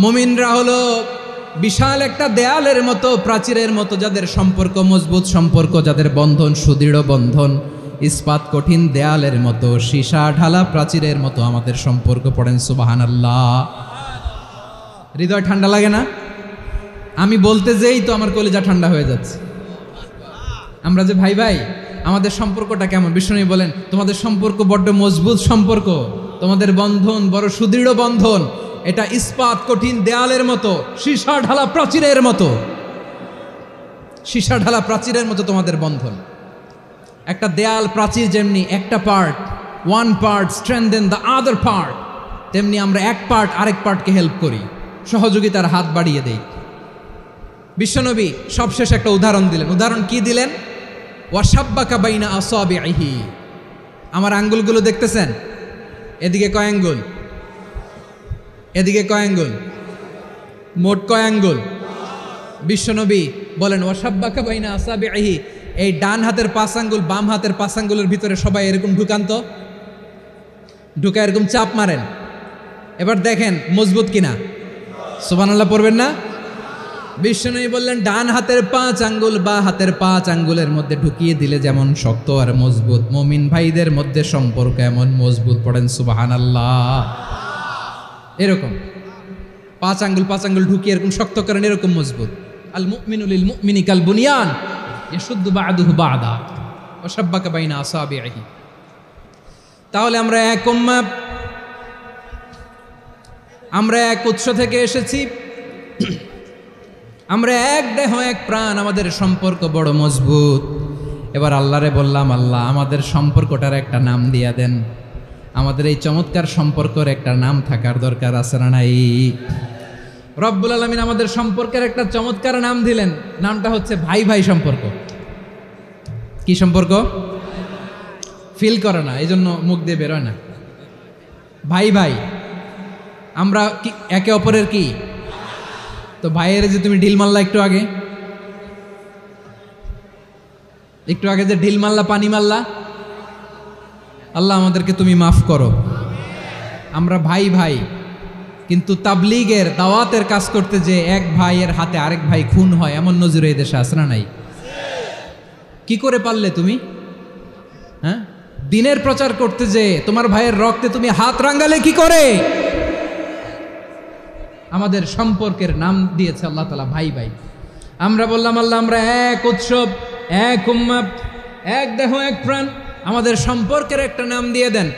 মুমিনরা হলো বিশাল একটা দেয়ালের মতো, প্রাচীরের মতো, যাদের সম্পর্ক মজবুত সম্পর্ক, যাদের বন্ধন সুদৃঢ় বন্ধন, ইস্পাত কঠিন দেয়ালের মতো, সীসা ঢালা প্রাচীরের মতো আমাদের সম্পর্ক। পড়েন সুবহানাল্লাহ। হৃদয় ঠান্ডা লাগে না? আমি বলতে যেই তো আমার কলিজা ঠান্ডা হয়ে যাচ্ছে। আমরা যে ভাই ভাই, আমাদের সম্পর্কটা কেমন? বিষ্ণু বলেন, তোমাদের সম্পর্ক বড্ড মজবুত সম্পর্ক, তোমাদের বন্ধন বড় সুদৃঢ় বন্ধন, এটা ইস্পাত কঠিন দেয়ালের মতো, সীসা ঢালা প্রাচীরের মতো, সীসা ঢালা প্রাচীরের মতো তোমাদের বন্ধন। একটা দেয়াল প্রাচীর যেমনি একটা part, one part strengthen the other part, তেমনি আমরা এক পার্ট আরেক পার্টকে হেল্প করি, সহযোগিতার হাত বাড়িয়ে দেই। বিশ্বনবী সবশেষ একটা উদাহরণ দিলেন। উদাহরণ কি দিলেন? ওয়াশাব্বাকা বাইনা আসাবিহি। আমার আঙ্গুলগুলো দেখতেছেন? এদিকে কয় আঙ্গুল, এদিকে কয় আঙ্গুল, মোট কয় আঙ্গুল? বিশ্বনবী বলেন, ওয়াশাব্বাকা বাইনা আসাবিহি। এই ডান হাতের 5 আঙ্গুল বাম হাতের 5 আঙ্গুলের ভিতরে সবাই এরকম ঢুকান্ত, ঢুকা এরকম চাপ মারেন। এবার দেখেন মজবুত কিনা। সুবহানাল্লাহ পড়বেন না? বিশ্বনবী বললেন, ডান হাতের 5 আঙ্গুল বা হাতের 5 আঙ্গুলের মধ্যে ঢুকিয়ে দিলে যেমন শক্ত আর মজবুত, মুমিন ভাইদের মধ্যে সম্পর্ক এমন মজবুত। পড়েন সুবহানাল্লাহ। এরকম 5 আঙ্গুল ঢুকিয়ে এরকম শক্ত করেন, এরকম মজবুত। আল মুমিনু লিল মুমিনি কাল বুনিয়ান ইয়াশুদ্দু বা'দুহু বা'দা ওয়া শাব্বাকা বাইনা আসাবিহি। তাহলে আমরা এক উম্মাহ, আমরা এক উৎস থেকে এসেছি, আমরা এক দেহ এক প্রাণ, আমাদের সম্পর্ক বড় মজবুত। এবার আল্লাহরে বললাম, আল্লাহ আমাদের সম্পর্কটার একটা নাম দিয়া দেন। আমাদের এই চমৎকার সম্পর্কের একটা নাম থাকার দরকার আছে না নাই? রব্বুল আলামিন আমাদের সম্পর্কের একটা চমৎকার নাম দিলেন। নামটা হচ্ছে ভাই ভাই সম্পর্ক। কি সম্পর্ক? ফিল করে না, এই জন্য মুখ দিয়ে বেরোয় না। ভাই ভাই, আমরা কি একে অপরের কি? তো ভাইয়ের যে তুমি ঢিল মারলা একটু আগে, একটু আগে যে ঢিল মারলা, পানি মারলা, আল্লাহ আমাদেরকে তুমি মাফ করো। আমরা ভাই ভাই, কিন্তু তাবলীগের দাওয়াতের কাজ করতে যে এক ভাইয়ের হাতে আরেক ভাই খুন হয়, এমন নজির এই দেশে আছে না নাই? কি করে পারলে তুমি? হ্যাঁ, দিনের প্রচার করতে যে তোমার ভাইয়ের রক্তে তুমি হাত রাঙ্গালে কি করে? আমাদের সম্পর্কের নাম দিয়েছে আল্লাহ তাআলা ভাই ভাই। আমরা বললাম আল্লাহ আমরা এক উৎসব, এক উম্মাহ, এক দেহ, এক প্রাণ, আমাদের সম্পর্কের একটা নাম দিয়ে দেন।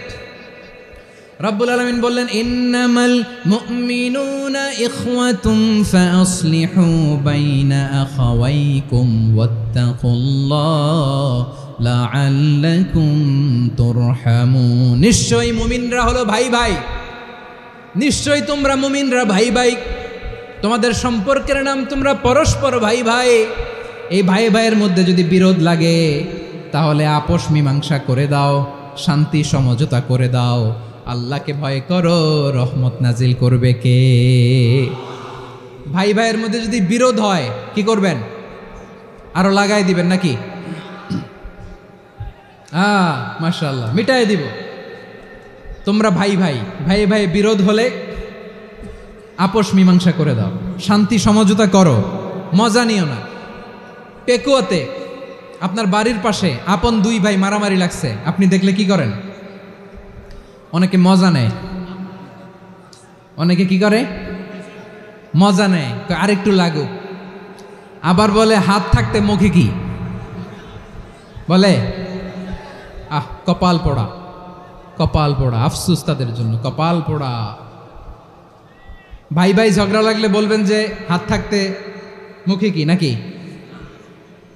রব্বুল আলামিন বললেন ইন্নামাল মুমিনুনা ইখওয়াতুম ফাসলিহু বাইনা আখাওয়াইকুম ওয়াত্তাকুল্লাহ লাআল্লাকুম তুরহামুন। নিশ্চয়ই মুমিনরা হলো ভাই ভাই, নিশ্চয়ই তোমরা মুমিনরা ভাই ভাই, তোমাদের সম্পর্কের নাম তোমরা পরস্পর ভাই ভাই। এই ভাই ভাইয়ের মধ্যে যদি বিরোধ লাগে তাহলে আপোষ মীমাংসা করে দাও, শান্তি সমঝোতা করে দাও। আল্লাহকে ভয় করো, রহমত নাজিল করবে কে? ভাই ভাইয়ের মধ্যে যদি বিরোধ হয় কি করবেন? আরো লাগাই দিবেন নাকি? মাশাআল্লাহ, মিটাই দিব। তোমরা ভাই ভাই, ভাই ভাই বিরোধ হলে আপোষ মীমাংসা করে দাও, শান্তি সমঝোতা করো, মজা নিও না। পেকুয়াতে আপনার বাড়ির পাশে আপন দুই ভাই মারামারি লাগছে, আপনি দেখলে কি করেন? অনেকে মজা নেয়, অনেকে কি করে? মজা নেয়, আরেকটু লাগুক। আবার বলে হাত থাকতে মুখে কি বলে? কপাল পোড়া, কপাল পোড়া, আফসুস তাদের জন্য, কপাল পোড়া। ভাই ভাই ঝগড়া লাগলে বলবেন যে হাত থাকতে মুখে কি, নাকি?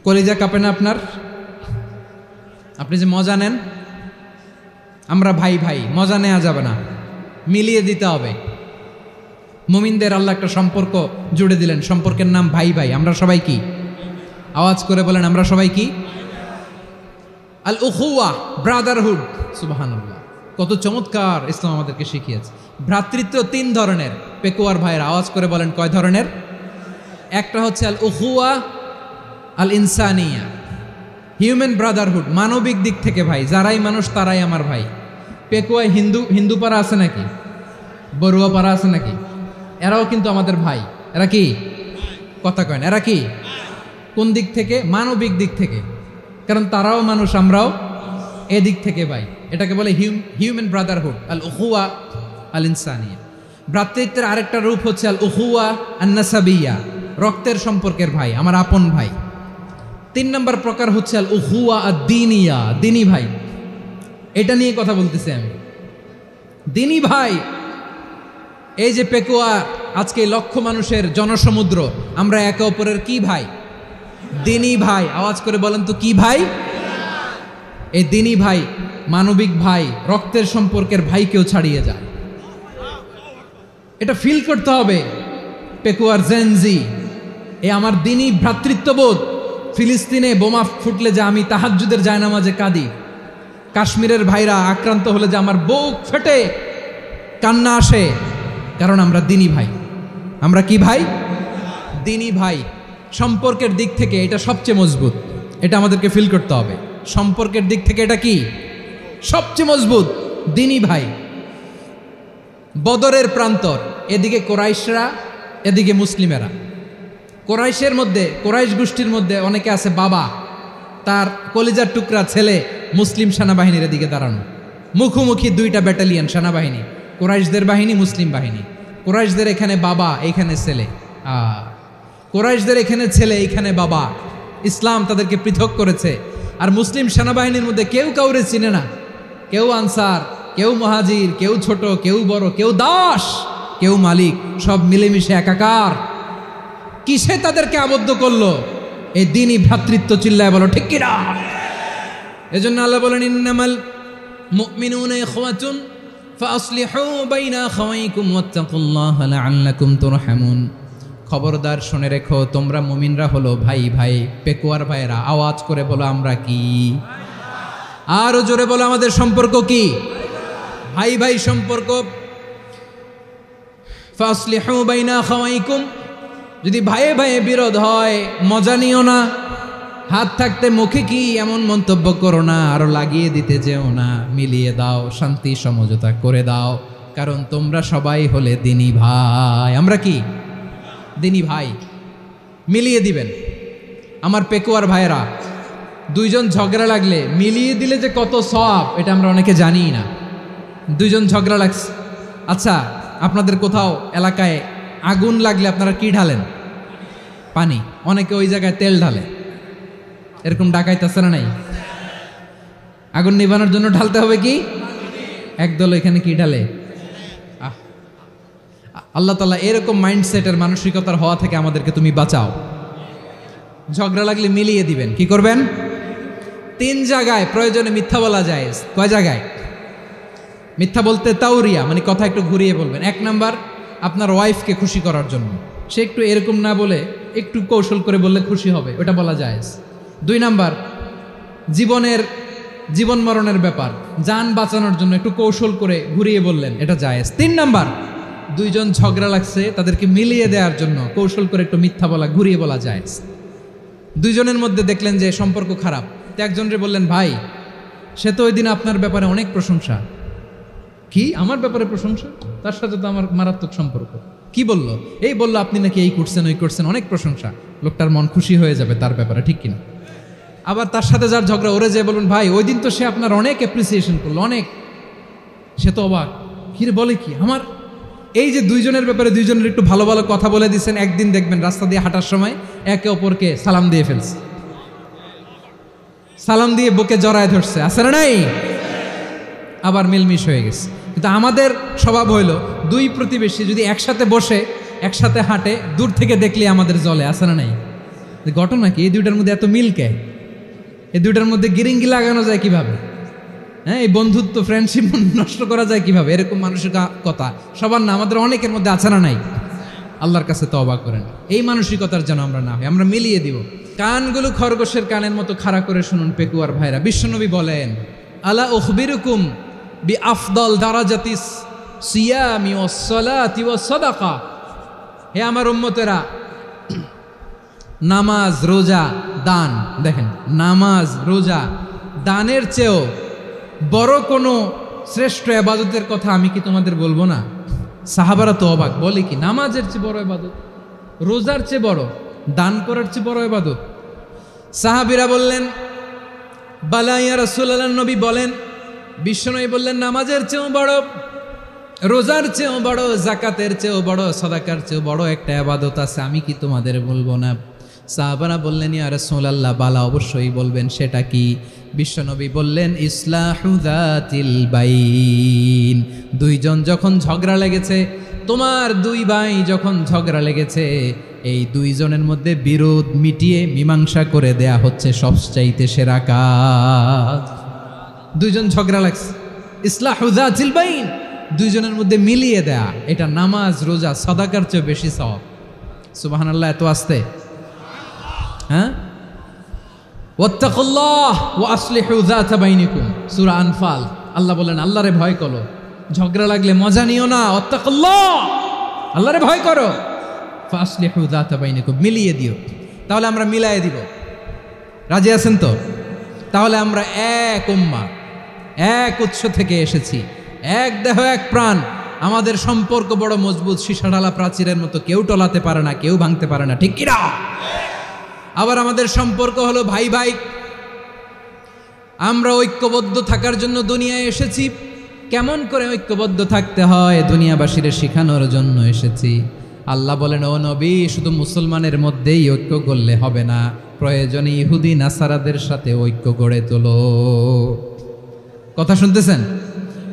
কলিজা কাঁপে না আপনার? আপনি যে মজা নেন। আমরা ভাই ভাই, মজা নেওয়া যাবে না, মিলিয়ে দিতে হবে। মুমিনদের আল্লাহ একটা সম্পর্ক জুড়ে দিলেন, সম্পর্কের নাম ভাই ভাই। আমরা সবাই কি? আওয়াজ করে বলেন, আমরা সবাই কি? আল উখুয়া, ব্রাদারহুড। সুবহানাল্লাহ, কত চমৎকার ইসলাম আমাদেরকে শিখিয়েছে। ভ্রাতৃত্ব তিন ধরনের। পেকুয়ার ভাইয়ের আওয়াজ করে বলেন, কয় ধরনের? একটা হচ্ছে আল উখুয়া আল ইনসানিয়া, হিউম্যান ব্রাদারহুড, মানবিক দিক থেকে ভাই, যারাই মানুষ তারাই আমার ভাই। পেকুয়ায় হিন্দু পাড়া আছে নাকি? বড়ুয়া পাড়া আছে নাকি? এরাও কিন্তু আমাদের ভাই। এরা কি? কথা কয় না, এরা কি? কোন দিক থেকে? মানবিক দিক থেকে, কারণ তারাও মানুষ, আমরাও এদিক থেকে ভাই। এটাকে বলে হিউম্যান ব্রাদারহুড, আল উখুয়া আল ইনসানিয়া। ভ্রাতৃত্বের আরেকটা রূপ হচ্ছে আল উখুয়া আন নাসাবিয়া, রক্তের সম্পর্কের ভাই, আমার আপন ভাই। তিন নম্বর প্রকার হচ্ছে আল উখুয়া আদ দ্বীনিয়া, দ্বীনি ভাই। এটা নিয়ে কথা বলতেছি আমি, দ্বীনি ভাই। এই যে পেকুয়া, আজকে লক্ষ মানুষের জনসমুদ্র, আমরা একে অপরের কি ভাই? দ্বীনি ভাই। আওয়াজ করে বলেন তো কি ভাই? এই দ্বীনি ভাই, মানবিক ভাই, রক্তের সম্পর্কের ভাইকেও ছাড়িয়ে যায়। এটা ফিল করতে হবে। পেকুয়ার জেনজি, এ আমার দ্বীনি ভ্রাতৃত্ববোধ। ফিলিস্তিনে বোমা ফুটলে যে আমি তাহাজ্জুদের জায়নামাজে কাঁদি, কাশ্মীরের ভাইরা আক্রান্ত হলে যে আমার বুক ফেটে কান্না আসে, কারণ আমরা দ্বীনি ভাই। আমরা কি ভাই? দ্বীনি ভাই। সম্পর্কের দিক থেকে এটা সবচেয়ে মজবুত, এটা আমাদেরকে ফিল করতে হবে। সম্পর্কের দিক থেকে এটা কি? সবচেয়ে মজবুত, দ্বীনি ভাই। বদরের প্রান্তর, এদিকে কোরাইশরা, এদিকে মুসলিমেরা। কোরাইশের মধ্যে, কোরাইশ গোষ্ঠীর মধ্যে অনেকে আছে বাবা, তার কলিজার টুকরা ছেলে মুসলিম সেনাবাহিনীর এদিকে দাঁড়ানো, মুখোমুখি দুইটা ব্যাটালিয়ন সেনাবাহিনী, কোরাইশদের বাহিনী, মুসলিম বাহিনী। কোরাইশদের এখানে বাবা, এইখানে ছেলে। কোরাইশদের এখানে ছেলে, এইখানে বাবা। ইসলাম তাদেরকে পৃথক করেছে। আর মুসলিম সেনাবাহিনীর মধ্যে কেউ কাউরে চিনে না, কেউ আনসার, কেউ মুহাজির, কেউ ছোট, কেউ বড়, কেউ দাস, কেউ মালিক, সব মিলেমিশে একাকার। কিসে তাদেরকে আবদ্ধ করলো? এই দ্বীনি ভ্রাতৃত্ব। চিল্লায় বলো ঠিক কিনা? এজন্য আল্লাহ বলেন ইন্নামাল মুমিনুনা ইখওয়াতুন ফাসলিহু বাইনা আখাওয়াইকুম ওয়াত্তাকুল্লাহা লাআল্লাকুম তুরহামুন। খবরদার শুনে রেখো, তোমরা মুমিনরা হলো ভাই ভাই। পেকুয়ার ভাইরা আওয়াজ করে বলো, আমরা কি? আরো জোরে বলো, আমাদের সম্পর্ক কি? ভাই ভাই সম্পর্ক। ফাসলিহু বাইনা আখাওয়াইকুম, যদি ভাইয়ে ভাইয়ে বিরোধ হয় মজা নিও না, হাত থাকতে মুখে কি এমন মন্তব্য করো না, আরো লাগিয়ে দিতে যেও না, মিলিয়ে দাও, শান্তি সমঝোতা করে দাও, কারণ তোমরা সবাই হলে দিনী ভাই। আমরা কি দিনী ভাই? মিলিয়ে দিবেন। আমার পেকুয়ার ভাইয়েরা, দুইজন ঝগড়া লাগলে মিলিয়ে দিলে যে কত সওয়াব, এটা আমরা অনেকে জানিই না। দুইজন ঝগড়া লাগছে, আচ্ছা আপনাদের কোথাও এলাকায় আগুন লাগলে আপনারা কি ঢালেন? পানি। অনেকে ওই জায়গায় তেল ঢালে, এরকম ডাকাইতেছে না নাই? আগুন নিভানোর জন্য ঢালতে হবে কি? একদল এখানে কি ঢালে? আল্লাহ তাআলা এরকম মাইন্ডসেটের মানসিকতার হওয়া থেকে আমাদেরকে তুমি বাঁচাও। ঝগড়া লাগলে মিলিয়ে দিবেন। কি করবেন? 3 জায়গায় প্রয়োজনে মিথ্যা বলা যায়। কয় জায়গায় মিথ্যা বলতে? তাওরিয়া, মানে কথা একটু ঘুরিয়ে বলবেন। 1 নাম্বার, আপনার ওয়াইফকে খুশি করার জন্য, সে একটু এরকম না বলে একটু কৌশল করে বললে খুশি হবে, ওটা বলা যায়। 2 নাম্বার, জীবন মরণের ব্যাপার, জান বাঁচানোর জন্য একটু কৌশল করে ঘুরিয়ে বললেন, এটা জায়েজ। 3 নাম্বার, দুইজন ঝগড়া লাগছে তাদেরকে মিলিয়ে দেওয়ার জন্য কৌশল করে একটু মিথ্যা বলা, ঘুরিয়ে বলা জায়েজ। দুইজনের মধ্যে দেখলেন যে সম্পর্ক খারাপ, তো একজনরে বললেন, ভাই সে তো ওই দিন আপনার ব্যাপারে অনেক প্রশংসা। কি আমার ব্যাপারে প্রশংসা? তার সাথে তো আমার মারাত্মক সম্পর্ক। কি বলল? এই বলল আপনি নাকি এই করছেন ওই করছেন, অনেক প্রশংসা। লোকটার মন খুশি হয়ে যাবে তার ব্যাপারে, ঠিক কিনা? আবার তার সাথে যার ঝগড়া, ওরে যে বলুন, ভাই ওই দিন তো সে আপনার অনেক অ্যাপ্রিসিয়েশন করলো, অনেক। সে তো অবাক, কি রে বলে কি আমার? এই যে দুইজনের ব্যাপারে দুইজনের একটু ভালো ভালো কথা বলে দিচ্ছেন, একদিন দেখবেন রাস্তা দিয়ে হাঁটার সময় একে অপরকে সালাম দিয়ে ফেলছে, সালাম দিয়ে বুকে জড়ায় ধরছে, আছে না নাই? আবার মিলমিশ হয়ে গেছে। কিন্তু আমাদের স্বভাব হইল, দুই প্রতিবেশী যদি একসাথে বসে একসাথে হাঁটে, দূর থেকে দেখলে আমাদের জলে, আছে না নাই? ঘটনা কি? এই দুইটার মধ্যে এত মিল কে? এই দুইটার মধ্যে গিরিঙ্গি লাগানো যায় কিভাবে? হ্যাঁ, এই বন্ধুত্ব ফ্রেন্ডশিপ নষ্ট করা যায় কিভাবে? এরকম মানসিকতা সবার না, আমাদের অনেকের মধ্যে আছে না নাই? আল্লাহর কাছে তওবা করেন, এই মানসিকতার যেন আমরা না হই, আমরা মিলিয়ে দিব। কানগুলো খরগোশের কানের মতো খাড়া করে শুনুন পেকুয়ার ভাইরা। বিশ্বনবী বলেন, আলা উখবিরুকুম বি আফদল দারাজাতিস সিয়ামি ওয়াস সালাতি ওয়াস সাদাকা। হে আমার উম্মতেরা, নামাজ, রোজা, দান, দেখেন নামাজ, রোজা, দানের চেয়েও বড় কোনো শ্রেষ্ঠ ইবাদতের কথা আমি কি তোমাদের বলবো না? সাহাবারা তো অবাক, বলে কি নামাজের চেয়ে বড় ইবাদত, রোজার চেয়ে বড়, দান করার চেয়ে বড় ইবাদত? সাহাবীরা বললেন, বালা ইয়া রাসূলুল্লাহ। নবী বলেন, বিশ্বনবী বললেন, নামাজের চেয়েও বড়, রোজার চেয়েও বড়, যাকাতের চেয়েও বড়, সাদাকার চেয়েও বড় একটা ইবাদত আছে, আমি কি তোমাদের বলবো না? সাহাবারা বললেন, ইয়া রাসূলুল্লাহ, বালা অবশ্যই বলবেন, সেটা কি? বিশ্বনবী বললেন, ইসলাহু যাতিল বাইন। দুইজন যখন ঝগড়া লেগেছে, তোমার দুই ভাই যখন ঝগড়া লেগেছে, এই দুইজনের মধ্যে বিরোধ মিটিয়ে মীমাংসা করে দেয়া হচ্ছে সবচাইতে সেরা কাজ। দুইজন ঝগড়া লাগছে, ইসলাহু যাতিল বাইন, দুইজনের মধ্যে মিলিয়ে দেয়া, এটা নামাজ, রোজা, সাদাকার চেয়ে বেশি সওয়াব। সুবহানাল্লাহ, এত আসতে। হ্যাঁ, ওয়াত্তাকুল্লাহ ওয়া আসলিহু যাতা বাইনিকুম, সূরা আনফাল। আল্লাহ বলেন, আল্লাহরে ভয় করো, ঝগড়া লাগলে মজা নিও না, ওয়াত্তাকুল্লাহ, আল্লাহরে ভয় করো, ফাসলিহু যাতা বাইনিকুম, মিলিয়ে দিও। তাহলে আমরা মিলায়ে দিব, রাজি আছেন তো? তাহলে আমরা এক উম্মাহ, এক উৎস থেকে এসেছি, এক দেহ এক প্রাণ, আমাদের সম্পর্ক বড় মজবুত, সীসাঢালা প্রাচীরের মতো, কেউ টলাতে পারে না, কেউ ভাঙতে পারে না, ঠিক কিনা? আবার আমাদের সম্পর্ক হলো ভাই ভাই, আমরা ঐক্যবদ্ধ থাকার জন্য দুনিয়ায় এসেছি। কেমন করে ঐক্যবদ্ধ থাকতে হয় দুনিয়াবাসীর শেখানোর জন্য এসেছি। আল্লাহ বলেন, ও নবী, শুধু মুসলমানের মধ্যেই ঐক্য করলে হবে না, প্রয়োজনে ইহুদি নাসারাদের সাথে ঐক্য গড়ে তোলো। কথা শুনতেছেন?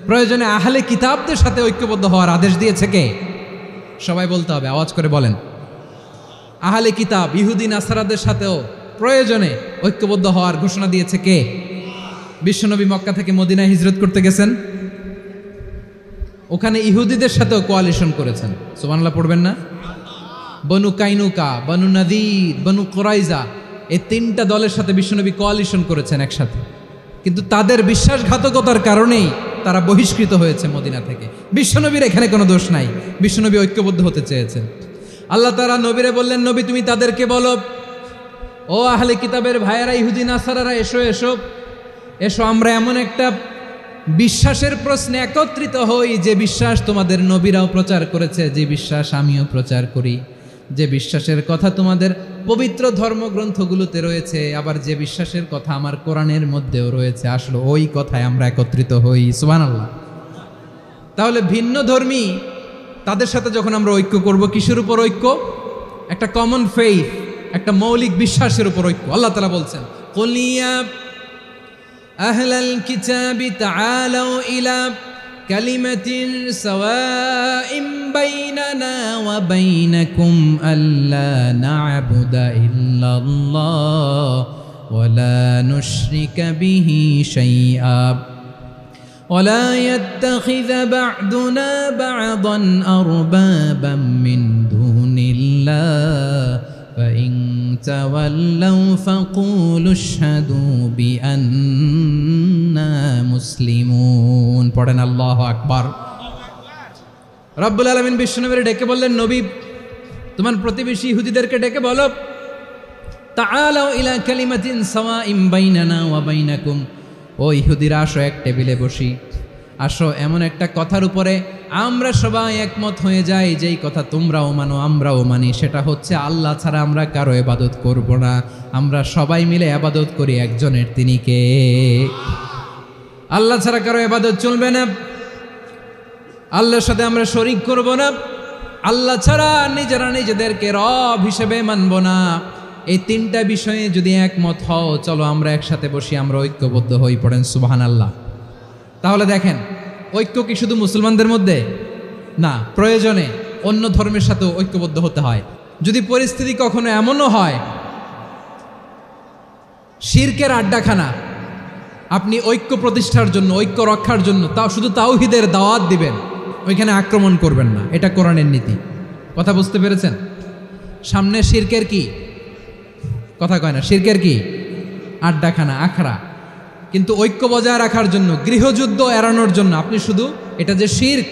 প্রয়োজনে আহলে কিতাবদের সাথে ঐক্যবদ্ধ হওয়ার আদেশ দিয়েছে কে? সবাই বলতে হবে, আওয়াজ করে বলেন। আহলে কিতাব ইহুদি নাসারাদের সাথেও প্রয়োজনে ঐক্যবদ্ধ হওয়ার ঘোষণা দিয়েছে কে? বিশ্বনবী মক্কা থেকে মদিনায় হিজরত করতে গেছেন, ওখানে ইহুদিদের সাথেও কোয়ালিশন করেছেন। সুবহানাল্লাহ পড়বেন না? বনু কাইনুকা, বনু নাদির, বনু কুরাইজা, এই 3টা দলের সাথে বিশ্বনবী কোয়ালিশন করেছেন একসাথে, কিন্তু তাদের বিশ্বাসঘাতকতার কারণেই তারা বহিষ্কৃত হয়েছে মদিনা থেকে। বিশ্বনবীর এখানে কোনো দোষ নাই, বিশ্বনবী ঐক্যবদ্ধ হতে চেয়েছেন। আল্লাহ তাআলা নবীরে বললেন, নবী তুমি তাদেরকে বলো, ও আহলে কিতাবের ভাইয়েরা, ইহুদি নাসারারা, এসো এসো এসো, আমরা এমন একটা বিশ্বাসের প্রশ্নে একত্রিত হই যে বিশ্বাস তোমাদের নবীরাও প্রচার করেছে, যে বিশ্বাস আমিও প্রচার করি, যে বিশ্বাসের কথা তোমাদের পবিত্র ধর্মগ্রন্থগুলোতে রয়েছে, আবার যে বিশ্বাসের কথা আমার কোরআনের মধ্যেও রয়েছে। আসলে ওই কথায় আমরা একত্রিত হই। সুবহানাল্লাহ। তাহলে ভিন্ন ধর্মী তাদের সাথে যখন আমরা ঐক্য করব, কিসের উপর ঐক্য? একটা কমন ফেইথ, একটা মৌলিক বিশ্বাসের উপর ঐক্য। আল্লাহ তাআলা বলছেন, কুল ইয়া আহলাল কিতাবি তাআলাউ ইলা কালিমাতিন সাওয়াইন বাইনানা ওয়া বাইনাকুম আল্লা না'বুদা ইল্লাল্লাহ ওয়া লা নুশরিকা বিহি শাইআ ولا يتخذ بعضنا بعضا أربابا من دون الله فإن تولوا فقولوا اشهدوا بأننا مسلمون। পড়েন আল্লাহু আকবার। রব্বুল আলামিন বিশ্বনবীকে ডেকে বললেন, নবী তোমার প্রতিবেশী ইহুদিদেরকে ডেকে বলো, তাআলাউ ইলা কালিমাতিন সাওয়াইন বাইনানা ওয়া বাইনাকুম, ও ইহুদিরা আসো, এক টেবিলে বসি, আসো এমন একটা কথার উপরে আমরা সবাই একমত হয়ে যাই, যেই কথা তোমরাও মানো আমরাও মানি, সেটা হচ্ছে আল্লাহ ছাড়া আমরা কারো ইবাদত করব না, আমরা সবাই মিলে ইবাদত করি একজনের, তিনি কে? আল্লাহ ছাড়া কারো ইবাদত চলবে না, আল্লাহর সাথে আমরা শরীক করব না, আল্লাহ ছাড়া নিজেরা নিজেদেরকে রব হিসেবে মানব না। এই তিনটা বিষয়ে যদি একমত হও, চলো আমরা একসাথে বসি, আমরা ঐক্যবদ্ধ হই। পড়েন সুবহানাল্লাহ। তাহলে দেখেন, ঐক্য কি শুধু মুসলমানদের মধ্যে না, প্রয়োজনে অন্য ধর্মের সাথেও ঐক্যবদ্ধ হতে হয়। যদি পরিস্থিতি কখনো এমনও হয় শিরকের আড্ডাখানা, আপনি ঐক্য প্রতিষ্ঠার জন্য, ঐক্য রক্ষার জন্য তাও শুধু তাওহীদের দাওয়াত দিবেন, ওইখানে আক্রমণ করবেন না। এটা কোরআনের নীতি। কথা বুঝতে পেরেছেন? সামনে শিরকের কি কথা কয় না, শিরকের কি আড্ডাখানা, আখড়া। কিন্তু ঐক্য বজায় রাখার জন্য, গৃহযুদ্ধ এড়ানোর জন্য আপনি শুধু এটা যে শিরক,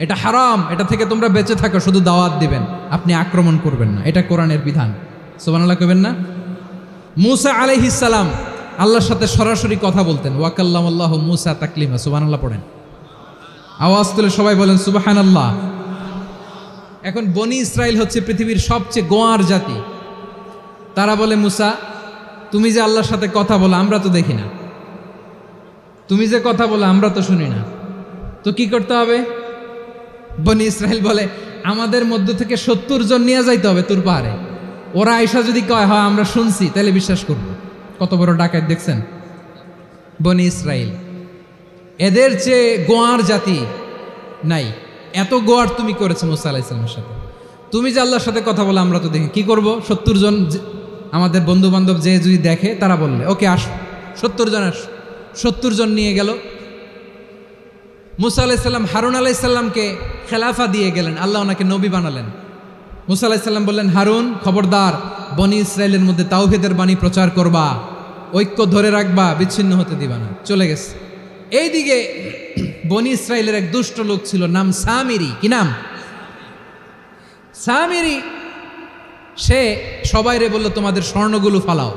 এটা হারাম, এটা থেকে তোমরা বেঁচে থাকো, শুধু দাওয়াত দিবেন, আপনি আক্রমণ করবেন না। এটা কোরআনের বিধান। সুবহানাল্লাহ কইবেন না? মূসা আলাইহিস সালাম আল্লাহর সাথে সরাসরি কথা বলতেন। ওয়া কাল্লামাল্লাহু মূসা তাকলিমা। সুবহানাল্লাহ পড়েন, আওয়াজ তুলে সবাই বলেন সুবহানাল্লাহ। এখন বনি ইসরাইল হচ্ছে পৃথিবীর সবচেয়ে গোয়ার জাতি। তারা বলে, মূসা তুমি যে আল্লাহর সাথে কথা বলো আমরা তো দেখি না, তুমি যে কথা বলো আমরা তো শুনি না, তো কি করতে হবে? বনি ইসরাইল বলে, আমাদের মধ্য থেকে 70 জন নিয়ে যাইতে হবে তুর পাহাড়ে। ওরা আয়সা যদি কয় হয় আমরা শুনছি, তাহলে বিশ্বাস করব। কত বড় ডাকাত দেখছেন বনি ইসরাইল। এদের চেয়ে গোয়ার জাতি নাই। এত গোয়ার তুমি করেছো মূসা আলাইহিস সালামের সাথে। তুমি যে আল্লাহর সাথে কথা বলে আমরা তো দেখি, কি করব? 70 জন আমাদের বন্ধু বান্ধব যে যদি দেখে, তারা বললে ওকে আসো, 70 জন আসো। 70 জন নিয়ে গেল। মূসা আলাইহিস সালাম হারুন আলাইহিস সালামকে খেলাফা দিয়ে গেলেন, আল্লাহ ওনাকে নবী বানালেন। মূসা আলাইহিস সালাম বললেন, হারুন খবরদার, বনি ইসরাইলের মধ্যে তাওহীদের বাণী প্রচার করবা, ঐক্য ধরে রাখবা, বিচ্ছিন্ন হতে দিবা না। চলে গেছে। এইদিকে বনি ইসরাইলের এক দুষ্ট লোক ছিল, নাম সামিরি। কি নাম? সামিরি। সে সবাইরে বলল, তোমাদের স্বর্ণগুলো ফালাও।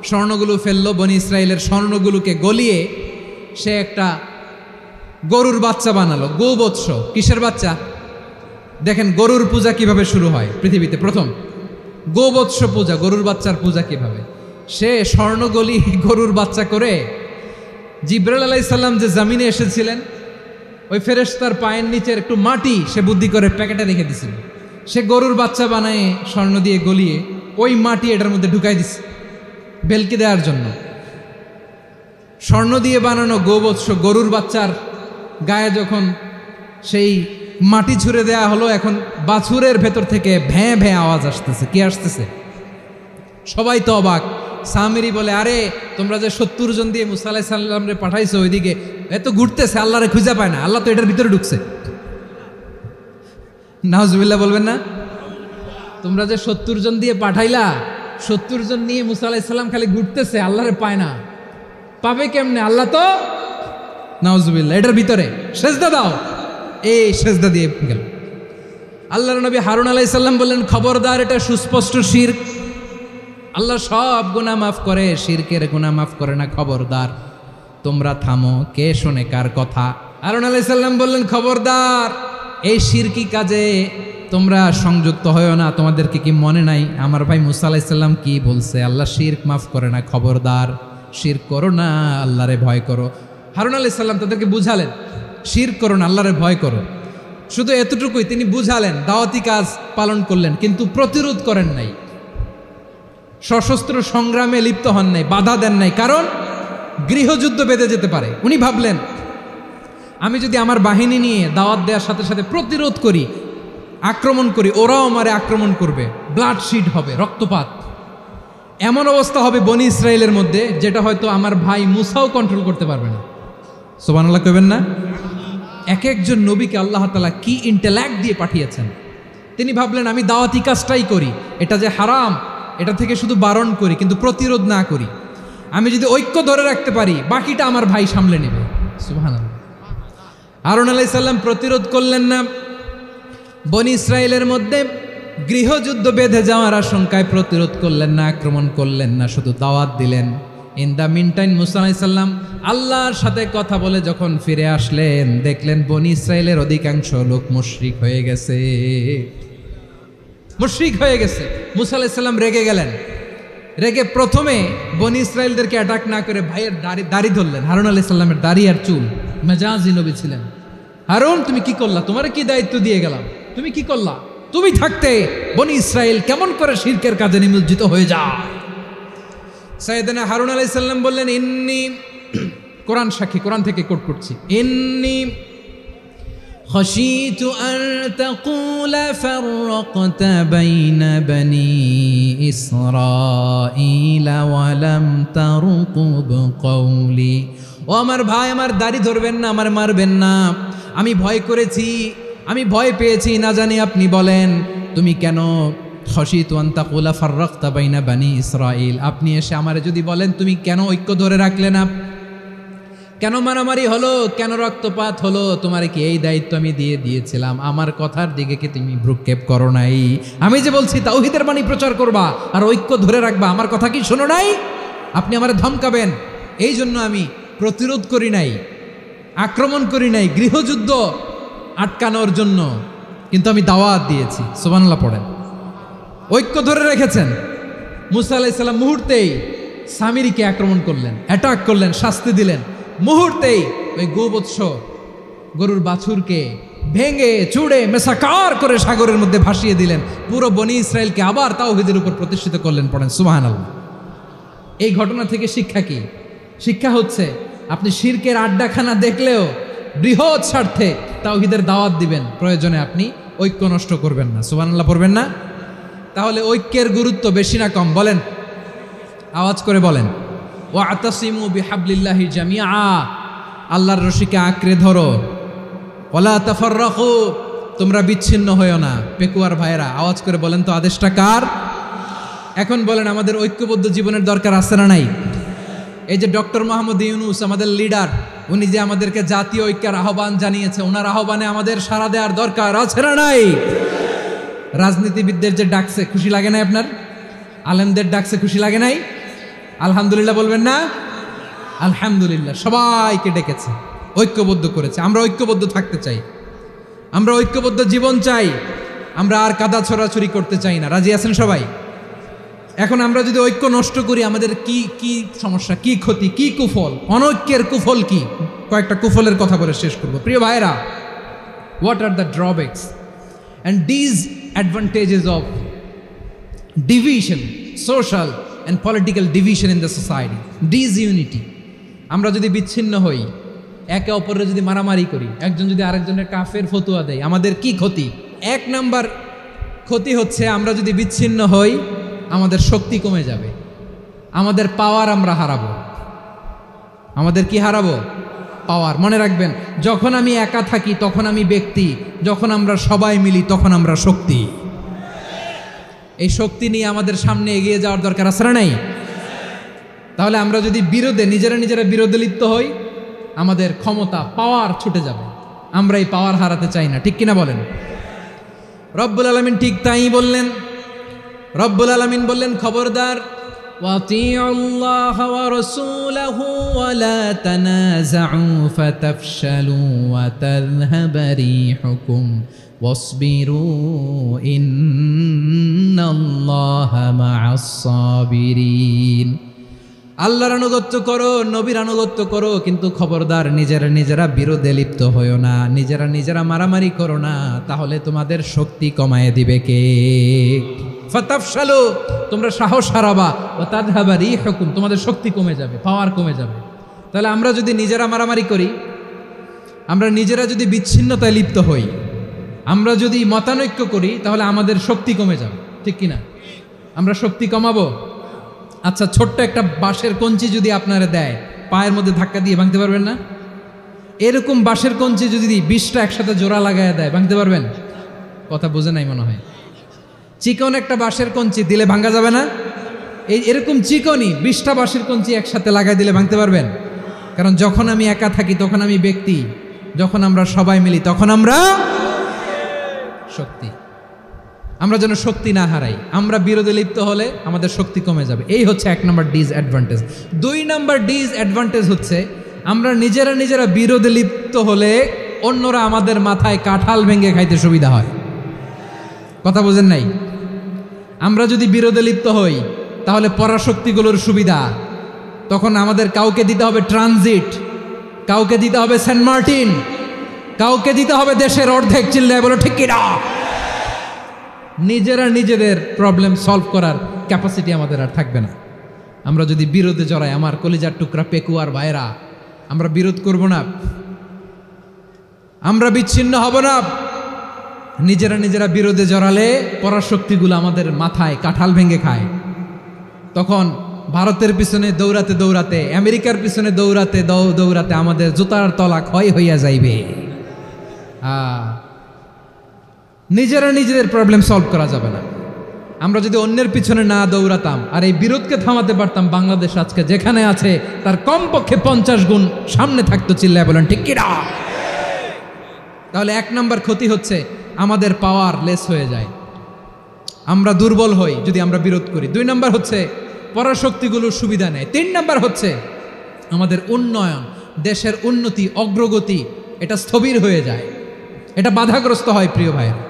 স্বর্ণগুলো ফেললো। বনি ইসরাইলের স্বর্ণগুলোকে গলিয়ে সে একটা গরুর বাচ্চা বানালো। গোবৎস। কিসের বাচ্চা? দেখেন গরুর পূজা কিভাবে শুরু হয় পৃথিবীতে প্রথম। গোবৎস পূজা, গরুর বাচ্চার পূজা কিভাবে। সে স্বর্ণগলি গরুর বাচ্চা করে, জিবরাইল আলাইহিস সালাম যে জামিনে এসেছিলেন, ওই ফেরেশতার পায়ের নিচের একটু মাটি সে বুদ্ধি করে প্যাকেটে রেখে দিছিল। সে গরুর বাচ্চা বানায় স্বর্ণ দিয়ে গলিয়ে ওই মাটি এটার মধ্যে ঢুকাই দিছে বেলকে দেওয়ার জন্য। স্বর্ণ দিয়ে বানানো গোবৎস গরুর বাচ্চার গায়ে যখন সেই মাটি ছুঁড়ে দেয়া হলো, এখন বাছুরের ভেতর থেকে ভ্যাঁ ভ্যাঁ আওয়াজ আসতেছে। কি আসতেছে? সবাই তো অবাক। সামিরি বলে, আরে তোমরা যে 70 জন দিয়ে মূসা আলাইহিস সালামরে পাঠাইছো, ওইদিকে এত ঘুরতেছে, আল্লাহরে খুঁজে পায় না, আল্লাহ তো এটার ভিতরে ঢুকছে। নাউজুবিল্লাহ বলবেন না? তোমরা যে 70 জন দিয়ে পাঠাইলা, 70 জন নিয়ে মূসা আলাইহিস সালাম খালি ঘুরতেছে, আল্লাহরে পায় না। পাবে কেমনে? আল্লাহ তো, নাউজুবিল্লাহ, এটার ভিতরে সেজদা দাও। এই সেজদা দিয়ে গেল। আল্লাহর নবী হারুন আলাইহিস সালাম বললেন, খবরদার, এটা সুস্পষ্ট শিরক। আল্লাহ সব গুনাহ মাফ করে, শিরকের গুনাহ মাফ করে না। খবরদার, তোমরা থামো। কে শোনে কার কথা? হারুন আলাইহিস সালাম বললেন, খবরদার, এই শিরকি কাজে তোমরা সংযুক্ত হয়েও না। তোমাদেরকে কি মনে নাই আমার ভাই মুসা আলাইহিস সালাম কি বলছে? আল্লাহ শিরক মাফ করে না। খবরদার, শিরক করো না, আল্লাহরে ভয় করো। হারুন আলাইহিস সালাম তাদেরকে বুঝালেন, শিরক করো না, আল্লাহরে ভয় করো। শুধু এতটুকুই তিনি বুঝালেন, দাওয়াতি কাজ পালন করলেন, কিন্তু প্রতিরোধ করেন নাই, সশস্ত্র সংগ্রামে লিপ্ত হন নাই, বাধা দেন নাই। কারণ গৃহযুদ্ধ বেঁধে যেতে পারে। উনি ভাবলেন, আমি যদি আমার বাহিনী নিয়ে দাওয়াত দেওয়ার সাথে সাথে প্রতিরোধ করি, আক্রমণ করি, ওরাও আমারে আক্রমণ করবে, ব্লাডশিড হবে, রক্তপাত। এমন অবস্থা হবে বনি ইসরায়েলের মধ্যে, যেটা হয়তো আমার ভাই মুসাও কন্ট্রোল করতে পারবে না। সুবহানাল্লাহ কইবেন না? এক একজন নবীকে আল্লাহ তাআলা কি ইন্টেলেক্ট দিয়ে পাঠিয়েছেন। তিনি ভাবলেন, আমি দাওয়াতি কাজটাই করি, এটা যে হারাম এটা থেকে শুধু বারণ করি, কিন্তু প্রতিরোধ না করি। আমি যদি ঐক্য ধরে রাখতে পারি, বাকিটা আমার ভাই সামলে নেবে। সুবহানাল্লাহ। হারুন আলাইহিস সালাম প্রতিরোধ করলেন না। বনি ইসরায়েলের মধ্যে গৃহযুদ্ধ বেঁধে যাওয়ার আশঙ্কায় প্রতিরোধ করলেন না, আক্রমণ করলেন না, শুধু দাওয়াত দিলেন। ইন দ্য মিন টাইম মুসা আলাইহিস সালাম আল্লাহর সাথে কথা বলে যখন ফিরে আসলেন, দেখলেন বনি ইসরায়েলের অধিকাংশ লোক মুশরিক হয়ে গেছে। মুশরিক হয়ে গেছে। মুসা আলাইহিস সালাম রেগে গেলেন। রেগে প্রথমে বনি ইসরায়েলদেরকে অ্যাটাক না করে ভাইয়ের দাড়ি ধরলেন। হারুন আলাইহিস সালামের দাড়ি আর চুল। মেজাজি নবী ছিলেন। হারুন, তুমি কি করলা? তোমার কি দায়িত্ব দিয়ে গেলাম, তুমি কি করলা? তুমি থাকতে বনি ইসরায়েল কেমন করে শিরকের কাজে নিমজ্জিত হয়ে যায়? সাইয়েদনা হারুন আলাইহিস সালাম বললেন, ইন্নী, কোরআন সাক্ষী, কোরআন থেকে কোট করছি, ইন্নী খাশীতু আন তাকুলা ফাররাকতা বাইনা বনি ইসরাঈলা ওয়া লাম তারকুব কওলি। ও আমার ভাই, আমার দাড়ি ধরবেন না, আমার মারবেন না। আমি ভয় করেছি, আমি ভয় পেয়েছি, না জানি আপনি বলেন তুমি কেন খাশীতু আন তাকুলা ফাররাকতা বাইনা বনি ইসরাঈল, আপনি এসে আমারে যদি বলেন তুমি কেন ঐক্য ধরে রাখলে না, কেন মারামারি হলো, কেন রক্তপাত হলো, তোমারে কি এই দায়িত্ব আমি দিয়ে দিয়েছিলাম? আমার কথার দিকে কি তুমি ভ্রুক্ষেপ করো নাই? আমি যে বলছি তাওহীদের বাণী প্রচার করবা আর ঐক্য ধরে রাখবা, আমার কথা কি শোনো নাই? আপনি আমারে ধমকাবেন, এই জন্য আমি প্রতিরোধ করি নাই, আক্রমণ করি নাই, গৃহযুদ্ধ আটকানোর জন্য, কিন্তু আমি দাওয়াত দিয়েছি। সুবহানাল্লাহ পড়েন। ঐক্য ধরে রেখেছেন। মুসা আলাইহিস সালাম মুহূর্তেই সামিরীকে আক্রমণ করলেন, অ্যাটাক করলেন, শাস্তি দিলেন। মুহূর্তেই ওই গোবৎস গরুর বাছুরকে ভেঙে চুড়ে মেসাকার করে সাগরের মধ্যে ভাসিয়ে দিলেন। পুরো বনি ইসরায়েলকে আবার তাওহীদের উপর প্রতিষ্ঠিত করলেন। পড়েন সুবহানাল্লাহ। এই ঘটনা থেকে শিক্ষা কি? শিক্ষা হচ্ছে, আপনি শিরকের আড্ডাখানা দেখলেও বৃহৎ স্বার্থে তাওহীদের দাওয়াত দিবেন, প্রয়োজনে আপনি ঐক্য নষ্ট করবেন না। সুবহানাল্লাহ পড়বেন না? তাহলে ঐক্যের গুরুত্ব বেশি না কম? বলেন, আওয়াজ করে বলেন। ওয়াতাসিমু বিহাবলিল্লাহি জামিআ, আল্লাহর রশিকে আঁকড়ে ধরো। ওয়ালা তাফাররাকু, তোমরা বিচ্ছিন্ন হয়েও না। পেকুয়ার ভাইয়েরা আওয়াজ করে বলেন তো, আদেশটা কার? এখন বলেন, আমাদের ঐক্যবদ্ধ জীবনের দরকার আছে না নাই? এই যে ডক্টর মোহাম্মদ ইউনূস আমাদের লিডার, উনি যে আমাদেরকে জাতীয় ঐক্যের আহ্বান জানিয়েছে, ওনার আহ্বানে আমাদের সাড়া দেওয়ার দরকার আছে না নাই? রাজনীতিবিদদের যে ডাকছে, খুশি লাগে নাই আপনার? আলেমদের ডাকছে, খুশি লাগে নাই? আলহামদুলিল্লাহ বলবেন না? আলহামদুলিল্লাহ, সবাইকে ডেকেছে, ঐক্যবদ্ধ করেছে। আমরা ঐক্যবদ্ধ থাকতে চাই, আমরা ঐক্যবদ্ধ জীবন চাই, আমরা আর কাদা ছড়াছড়ি করতে চাই না। রাজি আছেন সবাই? এখন আমরা যদি ঐক্য নষ্ট করি, আমাদের কি কি সমস্যা, কি ক্ষতি, কি কুফল? অনৈক্যের কুফল কি? কয়েকটা কুফলের কথা বলে শেষ করব। প্রিয় ভাইরা, what are the drawbacks and disadvantages of division, social and political division in the society, disunity? আমরা যদি বিচ্ছিন্ন হই, একে অপরের যদি মারামারি করি, একজন যদি আরেকজনের কাফের ফতোয়া দেয়, আমাদের কি ক্ষতি? এক নাম্বার ক্ষতি হচ্ছে, আমরা যদি বিচ্ছিন্ন হই, আমাদের শক্তি কমে যাবে, আমাদের পাওয়ার আমরা হারাবো। আমাদের কি হারাবো? পাওয়ার। মনে রাখবেন, যখন আমি একা থাকি তখন আমি ব্যক্তি, যখন আমরা সবাই মিলি তখন আমরা শক্তি। এই শক্তি নিয়ে আমাদের সামনে এগিয়ে যাওয়ার দরকার আছে না নাই? তাহলে আমরা যদি নিজেরা বিরোধে লিপ্ত হই, আমাদের ক্ষমতা, পাওয়ার ছুটে যাবে। আমরা এই পাওয়ার হারাতে চাই না, ঠিক কিনা বলেন? রব্বুল আলামিন ঠিক তাই বললেন। রব্বুল আলামিন বললেন, খবরদার, وأطيعوا الله ورسوله ولا تنازعوا فتفشلوا وتذهب ريحكم واصبروا إن الله مع الصابرين আল্লাহর আনুগত্য করো, নবীর আনুগত্য করো, কিন্তু খবরদার নিজেরা বিরোধে লিপ্ত হইও না, নিজেরা মারামারি করো না, তাহলে তোমাদের শক্তি কমায় দিবে কে? ফাতাফশালু, তোমরা সাহস হারাবা, ওয়া তাযহাবা রিহুকুম, তোমাদের শক্তি কমে যাবে, পাওয়ার কমে যাবে। তাহলে আমরা যদি নিজেরা মারামারি করি, আমরা নিজেরা যদি বিচ্ছিন্নতায় লিপ্ত হই, আমরা যদি মতানৈক্য করি, তাহলে আমাদের শক্তি কমে যাবে, ঠিক কিনা? আমরা শক্তি কমাবো? আচ্ছা, ছোট্ট একটা বাঁশের কঞ্চি যদি আপনারা দেয়, পায়ের মধ্যে ধাক্কা দিয়ে ভাঙতে পারবেন না? এরকম বাঁশের কঞ্চি যদি 20টা একসাথে জোড়া লাগায় দেয়, ভাঙতে পারবেন? কথা বোঝে নাই মনে হয়। চিকন একটা বাঁশের কঞ্চি দিলে ভাঙা যাবে না? এরকম চিকনই 20টা বাঁশের কঞ্চি একসাথে লাগাই দিলে ভাঙতে পারবেন? কারণ যখন আমি একা থাকি তখন আমি ব্যক্তি, যখন আমরা সবাই মিলি তখন আমরা শক্তি। আমরা যেন শক্তি না হারাই। আমরা বিরোধে লিপ্ত হলে আমাদের শক্তি কমে যাবে। এই হচ্ছে 1 নম্বর ডিসঅ্যাডভান্টেজ। 2 নম্বর ডিসঅ্যাডভান্টেজ হচ্ছে আমরা নিজেরা বিরোধে লিপ্ত হলে অন্যরা আমাদের মাথায় কাঁঠাল ভেঙে খাইতে সুবিধা হয়। কথা বোঝেন নাই? আমরা যদি বিরোধে লিপ্ত হই তাহলে পরাশক্তিগুলোর সুবিধা, তখন আমাদের কাউকে দিতে হবে ট্রানজিট, কাউকে দিতে হবে সেন্ট মার্টিন, কাউকে দিতে হবে দেশের অর্ধেক। চিল্লায় বলো ঠিক কিনা? নিজেদের প্রবলেম সলভ করার ক্যাপাসিটি আমাদের আর থাকবে না। আমরা যদি বিরোধে জড়াই, আমার কলিজার টুকরা পেকুয়ার ভাইরা, আমরা বিরোধ করব না, আমরা বিচ্ছিন্ন হব না। নিজেরা বিরোধে জড়ালে পরাশক্তিগুলো আমাদের মাথায় কাঁঠাল ভেঙে খায়। তখন ভারতের পিছনে দৌড়াতে, আমেরিকার পিছনে দৌড়াতে আমাদের জুতার তলা ক্ষয় হইয়া যাইবে। নিজেদের প্রবলেম সলভ করা যাবে না। আমরা যদি অন্যের পিছনে না দৌড়াতাম আর এই বিরোধকে থামাতে পারতাম, বাংলাদেশ আজকে যেখানে আছে তার কমপক্ষে 50 গুণ সামনে থাকতো। চিল্লায় বলেন ঠিক কিনা? তাহলে 1 নম্বর ক্ষতি হচ্ছে আমাদের পাওয়ার লেস হয়ে যায়, আমরা দুর্বল হই যদি আমরা বিরোধ করি। 2 নম্বর হচ্ছে পরাশক্তিগুলোর সুবিধা নেয়। 3 নম্বর হচ্ছে আমাদের উন্নয়ন, দেশের উন্নতি, অগ্রগতি, এটা স্থবির হয়ে যায়, এটা বাধাগ্রস্ত হয়। প্রিয় ভাইয়েরা,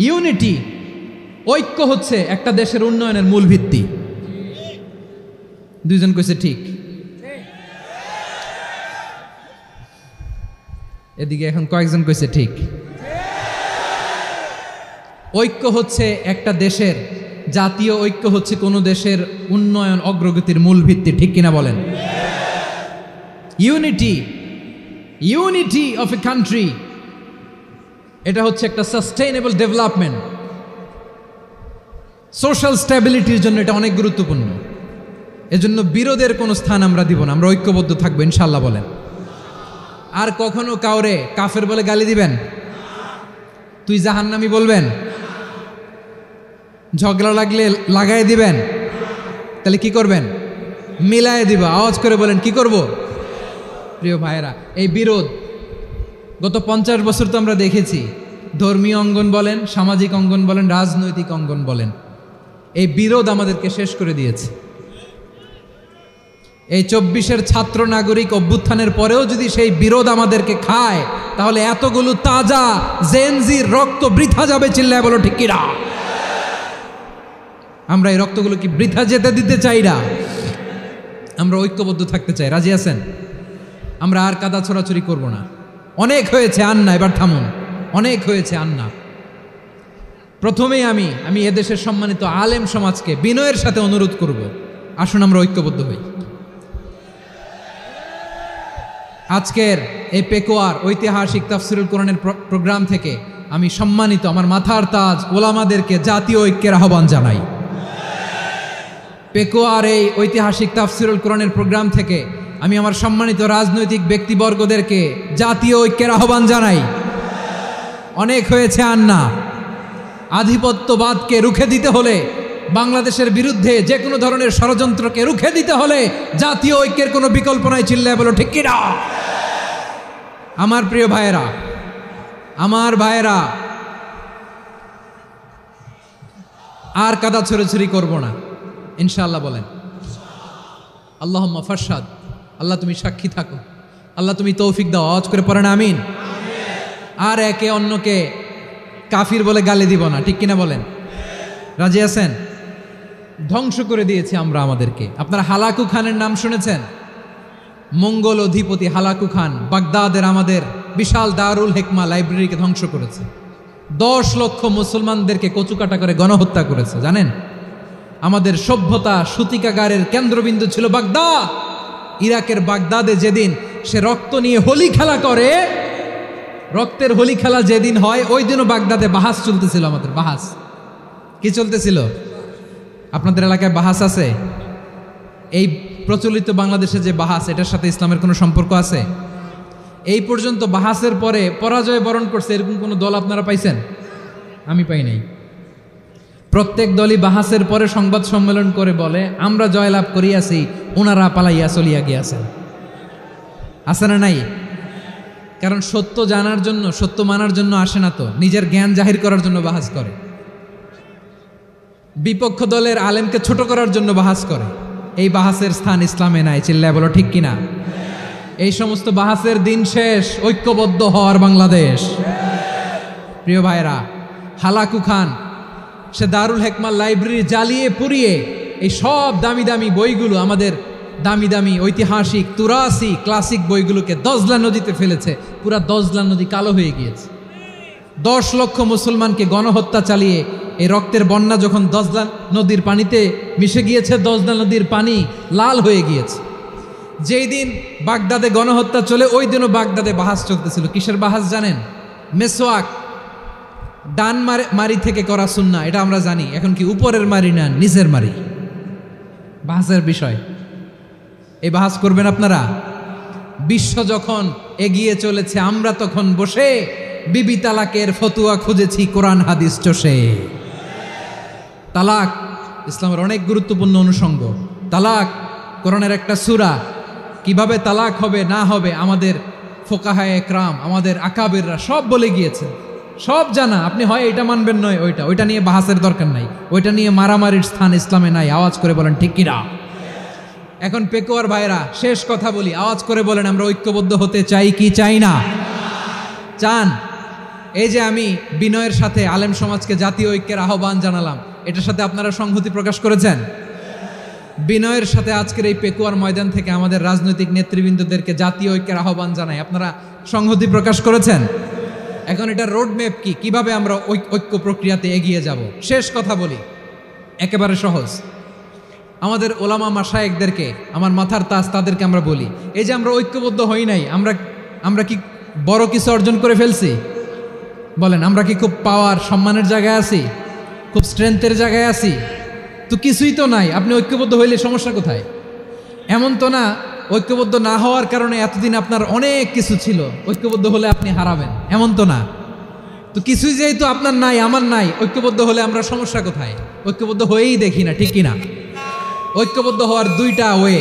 ইউনিটি, ঐক্য হচ্ছে একটা দেশের উন্নয়নের মূল ভিত্তি। 2 জন কইছে ঠিক। এদিকে এখন কয়েকজন কইছে ঠিক। ঐক্য হচ্ছে একটা দেশের, জাতীয় ঐক্য হচ্ছে কোনো দেশের উন্নয়ন অগ্রগতির মূল ভিত্তি, ঠিক কিনা বলেন? ইউনিটি অফ এ কান্ট্রি, এটা হচ্ছে একটা সাস্টেইনেবল ডেভেলপমেন্ট, সোশ্যাল স্ট্যাবিলিটির জন্য এটা অনেক গুরুত্বপূর্ণ। এজন্য বিরোধের কোনো স্থান আমরা দিব না, আমরা ঐক্যবদ্ধ থাকবো ইনশাল্লাহ বলেন। আর কখনো কাউরে কাফের বলে গালি দিবেন? তুই জাহান্নামী বলবেন? ঝগড়া লাগলে লাগাই দিবেন? তাহলে কি করবেন? মিলায় দিবা। আওয়াজ করে বলেন কি করব? প্রিয় ভাইয়েরা, এই বিরোধ গত 50 বছর তো আমরা দেখেছি, ধর্মীয় অঙ্গন বলেন, সামাজিক অঙ্গন বলেন, রাজনৈতিক অঙ্গন বলেন, এই বিরোধ আমাদেরকে শেষ করে দিয়েছে। এই 24-এর ছাত্র নাগরিক অভ্যুত্থানের পরেও যদি সেই বিরোধ আমাদেরকে খায়, তাহলে এতগুলো তাজা জেনজির রক্ত বৃথা যাবে। চিল্লায় বলো ঠিক কিনা? আমরা এই রক্তগুলো কি বৃথা যেতে দিতে চাই না? আমরা ঐক্যবদ্ধ থাকতে চাই। রাজি আছেন? আমরা আর কাদা ছোড়াছুরি করব না। অনেক হয়েছে আন্না, এবার থামুন। অনেক হয়েছে আন্না। প্রথমেই আমি এদেশের সম্মানিত আলেম সমাজকে বিনয়ের সাথে অনুরোধ করব, আসুন আমরা ঐক্যবদ্ধ হই। আজকের এই পেকুয়ার ঐতিহাসিক তাফসিরুল কোরআনের প্রোগ্রাম থেকে আমি সম্মানিত আমার মাথার তাজ ওলামাদেরকে জাতীয় ঐক্যের আহ্বান জানাই। পেকুয়ার এই ঐতিহাসিক তাফসিরুল কোরআনের প্রোগ্রাম থেকে আমি আমার সম্মানিত রাজনৈতিক ব্যক্তিবর্গদেরকে জাতীয় ঐক্যের আহ্বান জানাই। অনেক হয়েছে আন্না। আধিপত্যবাদকে রুখে দিতে হলে, বাংলাদেশের বিরুদ্ধে যে কোনো ধরনের ষড়যন্ত্রকে রুখে দিতে হলে জাতীয় ঐক্যের কোনো বিকল্প নাই। চিল্লায় বলো ঠিক কিনা? আমার প্রিয় ভাইয়েরা, আর কাদা ছড়াছড়ি করব না ইনশাআল্লাহ বলেন। আল্লাহুম্মা ফারশাদ, আল্লাহ তুমি সাক্ষী থাকো, আল্লাহ তুমি তৌফিক দাও। আওয়াজ করে পড়েন আমিন। আর একে অন্যকে কাফির বলে গালি দিব না, ঠিক কিনা বলেন? রাজি আছেন? ধ্বংস করে দিয়েছি আমরা আমাদেরকে। আপনারা হালাকু খানের নাম শুনেছেন? মঙ্গল অধিপতি হালাকু খান বাগদাদের আমাদের বিশাল দারুল হিকমা লাইব্রেরিকে ধ্বংস করেছে। 10 লক্ষ মুসলমানদেরকে কচুকাটা করে গণহত্যা করেছে। জানেন, আমাদের সভ্যতা সূতিকাগারের কেন্দ্রবিন্দু ছিল বাগদাদ। ইরাকের বাগদাদে যেদিন সে রক্ত নিয়ে হোলি খেলা করে, রক্তের হোলি খেলা যেদিন হয়, ওই দিনও বাগদাদে বাহাস চলতেছিল। আমাদের বাহাস কি চলতেছিল? আপনাদের এলাকায় বাহাস আছে? এই প্রচলিত বাংলাদেশে যে বাহাস, এটার সাথে ইসলামের কোনো সম্পর্ক আছে? এই পর্যন্ত বাহাসের পরে পরাজয় বরণ করছে এরকম কোনো দল আপনারা পাইছেন? আমি পাই নাই। প্রত্যেক দলই বাহাসের পরে সংবাদ সম্মেলন করে বলে আমরা জয়লাভ করিয়াছি, ওনারা পালাইয়া চলিয়া গিয়াছেন। আছে না নাই? কারণ সত্য জানার জন্য, সত্য মানার জন্য আসে না তো, নিজের জ্ঞান জাহির করার জন্য বাহাস করে। বিপক্ষ দলের আলেমকে ছোট করার জন্য বাহাস করে। এই বাহাসের স্থান ইসলামে নাই। চিল্লায় বলো ঠিক কিনা? এই সমস্ত বাহাসের দিন শেষ। ঐক্যবদ্ধ হওয়ার বাংলাদেশ। প্রিয় ভাইরা, হালাকু খান সে দারুল হিকমা লাইব্রেরি জ্বালিয়ে পুড়িয়ে এই সব দামি দামি বইগুলো, আমাদের দামি দামি ঐতিহাসিক তুরাসি ক্লাসিক বইগুলোকে দজলা নদীতে ফেলেছে। পুরা দজলা নদী কালো হয়ে গিয়েছে। 10 লক্ষ মুসলমানকে গণহত্যা চালিয়ে এই রক্তের বন্যা যখন দজলা নদীর পানিতে মিশে গিয়েছে, দজলা নদীর পানি লাল হয়ে গিয়েছে। যেই দিন বাগদাদে গণহত্যা চলে, ওই দিনও বাগদাদে বাহাস চলতেছিল। কিসের বাহাস জানেন? মেসোয়াক, ডান মারি থেকে করা সুন্নাহ, এটা আমরা জানি। এখন কি উপরের মারি না নিচের মারি? বাহাসের বিষয়। এই বাহাস করবেন আপনারা? বিশ্ব যখন এগিয়ে চলেছে, আমরা তখন বসে বিবি তালাকের ফতুয়া খুঁজেছি কোরআন হাদিস চষে। তালাক ইসলামের অনেক গুরুত্বপূর্ণ অনুষঙ্গ। তালাক কোরআনের একটা সূরা। কিভাবে তালাক হবে না হবে আমাদের ফোকাহায়ে একরাম, আমাদের আকাবেররা সব বলে গিয়েছে, সব জানা। আপনি হয় এটা মানবেন, নয় ওইটা নিয়ে বাহাসের দরকার নাই, ওইটা নিয়ে মারামারির স্থান ইসলামে নাই। আওয়াজ করে বলেন ঠিক কিনা? এখন পেকুয়ার ভাইরা, শেষ কথা বলি, আওয়াজ করে বলেন আমরা ঐক্যবদ্ধ হতে চাই কি চাই না? চান? এই যে আমি বিনয়ের সাথে আলেম সমাজকে জাতীয় ঐক্যের আহ্বান জানালাম, এটার সাথে আপনারা সংহতি প্রকাশ করেছেন? বিনয়ের সাথে আজকের এই পেকুয়ার ময়দান থেকে আমাদের রাজনৈতিক নেতৃবৃন্দদেরকে জাতীয় ঐক্যের আহ্বান জানাই, আপনারা সংহতি প্রকাশ করেছেন? এখন এটা রোডম্যাপ কি, কিভাবে আমরা ঐক্য প্রক্রিয়াতে এগিয়ে যাব? শেষ কথা বলি, একেবারে সহজ। আমাদের ওলামা মাশায়েখদেরকে, আমার মাথার তাজ, তাদেরকে আমরা বলি, এই যে আমরা ঐক্যবদ্ধ হই নাই, আমরা কি বড় কিছু অর্জন করে ফেলছি? বলেন, আমরা কি খুব পাওয়ার সম্মানের জায়গায় আছি? খুব স্ট্রেংথের জায়গায় আছি? তো কিছুই তো নাই। আপনি ঐক্যবদ্ধ হইলে সমস্যা কোথায়? এমন তো না ঐক্যবদ্ধ না হওয়ার কারণে এতদিন আপনার অনেক কিছু ছিল, ঐক্যবদ্ধ হলে আপনি হারাবেন, এমন তো না। তো কিছুই যেহেতু আপনার নাই, আমার নাই, ঐক্যবদ্ধ হলে আমরা সমস্যা কোথায়? ঐক্যবদ্ধ হয়েই দেখি না, ঠিক কিনা? ঐক্যবদ্ধ হওয়ার দুইটা ওয়ে।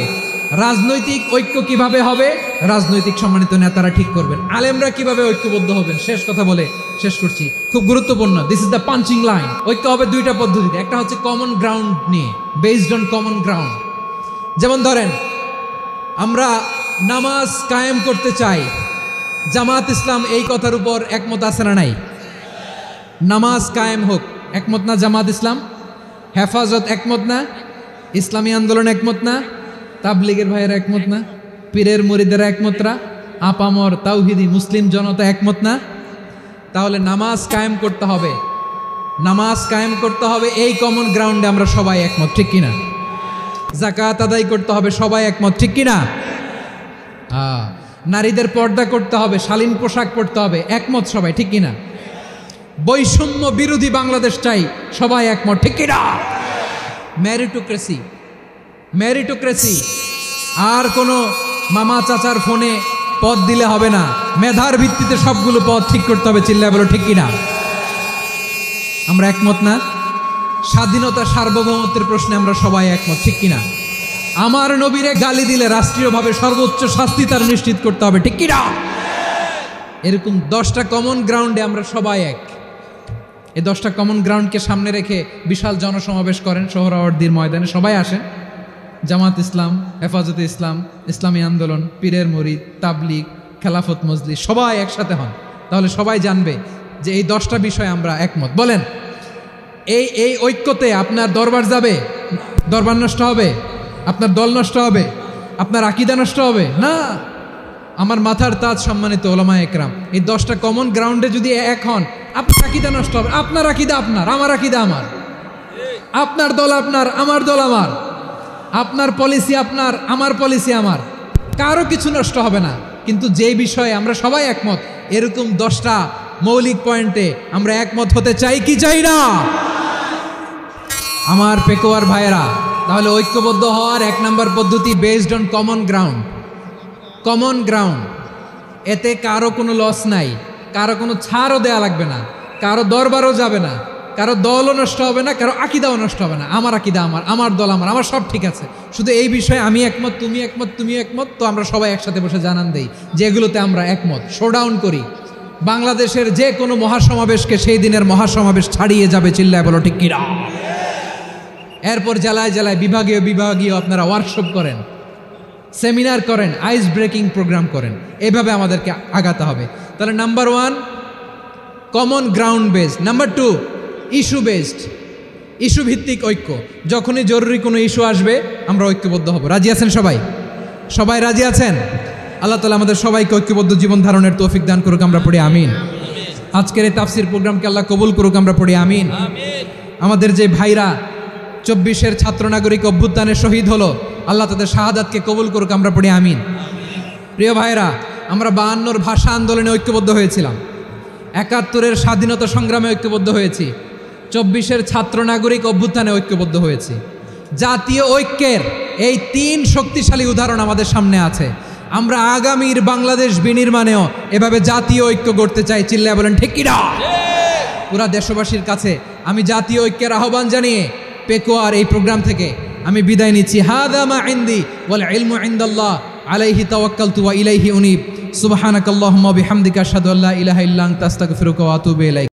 রাজনৈতিক ঐক্য কিভাবে হবে? রাজনৈতিক সম্মানিত নেতারা ঠিক করবেন। আলেমরা কিভাবে ঐক্যবদ্ধ হবেন? শেষ কথা বলে শেষ করছি, খুব গুরুত্বপূর্ণ। This is the punching line. ঐক্য হবে দুইটা পদ্ধতিতে। একটা হচ্ছে কমন গ্রাউন্ড নিয়ে, বেসড অন কমন গ্রাউন্ড। যেমন ধরেন, আমরা নামাজ কায়েম করতে চাই, জামাত ইসলাম এই কথার উপর একমত আছে না নাই? নামাজ কায়েম হোক, একমত না জামাত ইসলাম? হেফাজত একমত না? ইসলামী আন্দোলন একমত না? তাবলিগের ভাইয়েরা একমত না? পীরের মুরিদেরা একমত না? আপামর তাওহিদি মুসলিম জনতা একমত না? তাহলে নামাজ কায়েম করতে হবে, নামাজ কায়েম করতে হবে এই কমন গ্রাউন্ডে আমরা সবাই একমত, ঠিক কিনা? যাকাত আদায় করতে হবে, সবাই একমত, ঠিক কিনা? নারীদের পর্দা করতে হবে, শালীন পোশাক পরতে হবে, একমত সবাই, ঠিক কিনা? বৈষম্য বিরোধী বাংলাদেশ চাই, সবাই একমত, ঠিক কিনা? মেরিটোক্রেসি, আর কোনো মামা চাচার ফোনে পদ দিলে হবে না, মেধার ভিত্তিতে সবগুলো পদ ঠিক করতে হবে। চিল্লায় বলো ঠিক কিনা? আমরা একমত না? স্বাধীনতা সার্বভৌমত্বের প্রশ্নে আমরা সবাই একমত, ঠিক কিনা? আমার নবীরে গালি দিলে রাষ্ট্রীয়ভাবে সর্বোচ্চ শাস্তি তার নিশ্চিত করতে হবে, ঠিক কিনা? এরকম 10টা কমন গ্রাউন্ডে আমরা সবাই এক। এই 10টা কমন গ্রাউন্ডকে সামনে রেখে বিশাল জনসমাবেশ করেন সোহরাওয়ার্দীর ময়দানে, সবাই আসেন। জামাত ইসলাম, হেফাজতে ইসলাম, ইসলামী আন্দোলন, পীরের মুরিদ, তাবলিগ, খেলাফত মজলিস সবাই একসাথে হন, তাহলে সবাই জানবে যে এই 10টা বিষয়ে আমরা একমত। বলেন, এই ঐক্যতে আপনার দরবার যাবে? দরবার নষ্ট হবে? আপনার দল নষ্ট হবে? আপনার আকীদা নষ্ট হবে? না। আমার মাথার তাজ সম্মানিত ওলামায়ে একরাম, এই 10টা কমন গ্রাউন্ডে যদি এক হন, আপনার আকীদা নষ্ট হবে? আপনার আকীদা আপনার, আমার আকীদা আমার, আপনার দল আপনার, আমার দল আমার, আপনার পলিসি আপনার, আমার পলিসি আমার, কারো কিছু নষ্ট হবে না। কিন্তু যে বিষয়ে আমরা সবাই একমত, এরকম 10টা মৌলিক পয়েন্টে আমরা একমত হতে চাই কি চাই না? আমার পেকোয়ার ভাইয়েরা, তাহলে ঐক্যবদ্ধ হওয়ার 1 নম্বর পদ্ধতি based on common ground. Common ground, এতে কারো কোনো লস নাই, কারো কোনো ছাড়ও দেয়া লাগবে না, কারো দরবারও যাবে না, কারো দলও নষ্ট হবে না, কারো আকীদাও নষ্ট হবে না। আমার আকীদা আমার, আমার দল আমার, আমার সব ঠিক আছে। শুধু এই বিষয়ে আমি একমত, তুমি একমত, তুমি একমত, তো আমরা সবাই একসাথে বসে জানান দেই যে এগুলোতে আমরা একমত, শোডাউন করি। বাংলাদেশের যে কোনো মহাসমাবেশকে সেই দিনের মহাসমাবেশ ছাড়িয়ে যাবে, চিল্লায় বলো ঠিক কিনা? এরপর জেলায় জেলায় বিভাগীয় আপনারা ওয়ার্কশপ করেন, সেমিনার করেন, আইস ব্রেকিং প্রোগ্রাম করেন, এইভাবে আমাদেরকে আগাতে হবে। তাহলে number 1 common ground based. Number 2 issue based, issue ভিত্তিক ঐক্য। যখনই জরুরি কোনো ইস্যু আসবে আমরা ঐক্যবদ্ধ হব। রাজি আছেন সবাই? সবাই রাজি আছেন? আল্লাহ তাআলা আমাদের সবাইকে ঐক্যবদ্ধ জীবন ধারণের তৌফিক দান করুক, আমরা পড়ি আমিন। আজকের এই তাফসির প্রোগ্রামকে আল্লাহ কবুল করুক, আমরা পড়ি আমিন। আমাদের যে ভাইরা 24-এর ছাত্র নাগরিক অভ্যুত্থানে শহীদ হলো, আল্লাহ তাদের শাহাদাতকে কবুল করুক, আমরা পড়ি আমিন। প্রিয় ভাইরা, আমরা 52-র ভাষা আন্দোলনে ঐক্যবদ্ধ হয়েছিলাম, 71-এর স্বাধীনতা সংগ্রামে ঐক্যবদ্ধ হয়েছি, 24-এর ছাত্র নাগরিক অভ্যুত্থানে ঐক্যবদ্ধ হয়েছি। জাতীয় ঐক্যের এই 3 শক্তিশালী উদাহরণ আমাদের সামনে আছে। আমরা আগামীর বাংলাদেশ বিনির্মাণেও এভাবে জাতীয় ঐক্য গড়তে চাই, চিল্লায় বলেন ঠিক কিনা? পুরা দেশবাসীর কাছে আমি জাতীয় ঐক্যের আহ্বান জানিয়ে পেকোয়ার এই প্রোগ্রাম থেকে আমি বিদায় নিচ্ছি। হাদা মা ইনদি ওয়াল ইলমু ইনদাল্লাহ আলাইহি তাওয়াক্কালতু ওয়া ইলাইহি উনীব। সুবহানাকাল্লাহুম্মা বিহামদিকা আশহাদু আল্লা ইলাহা ইল্লা আনতা আস্তাগফিরুকা ওয়া আতুবু ইলাইক।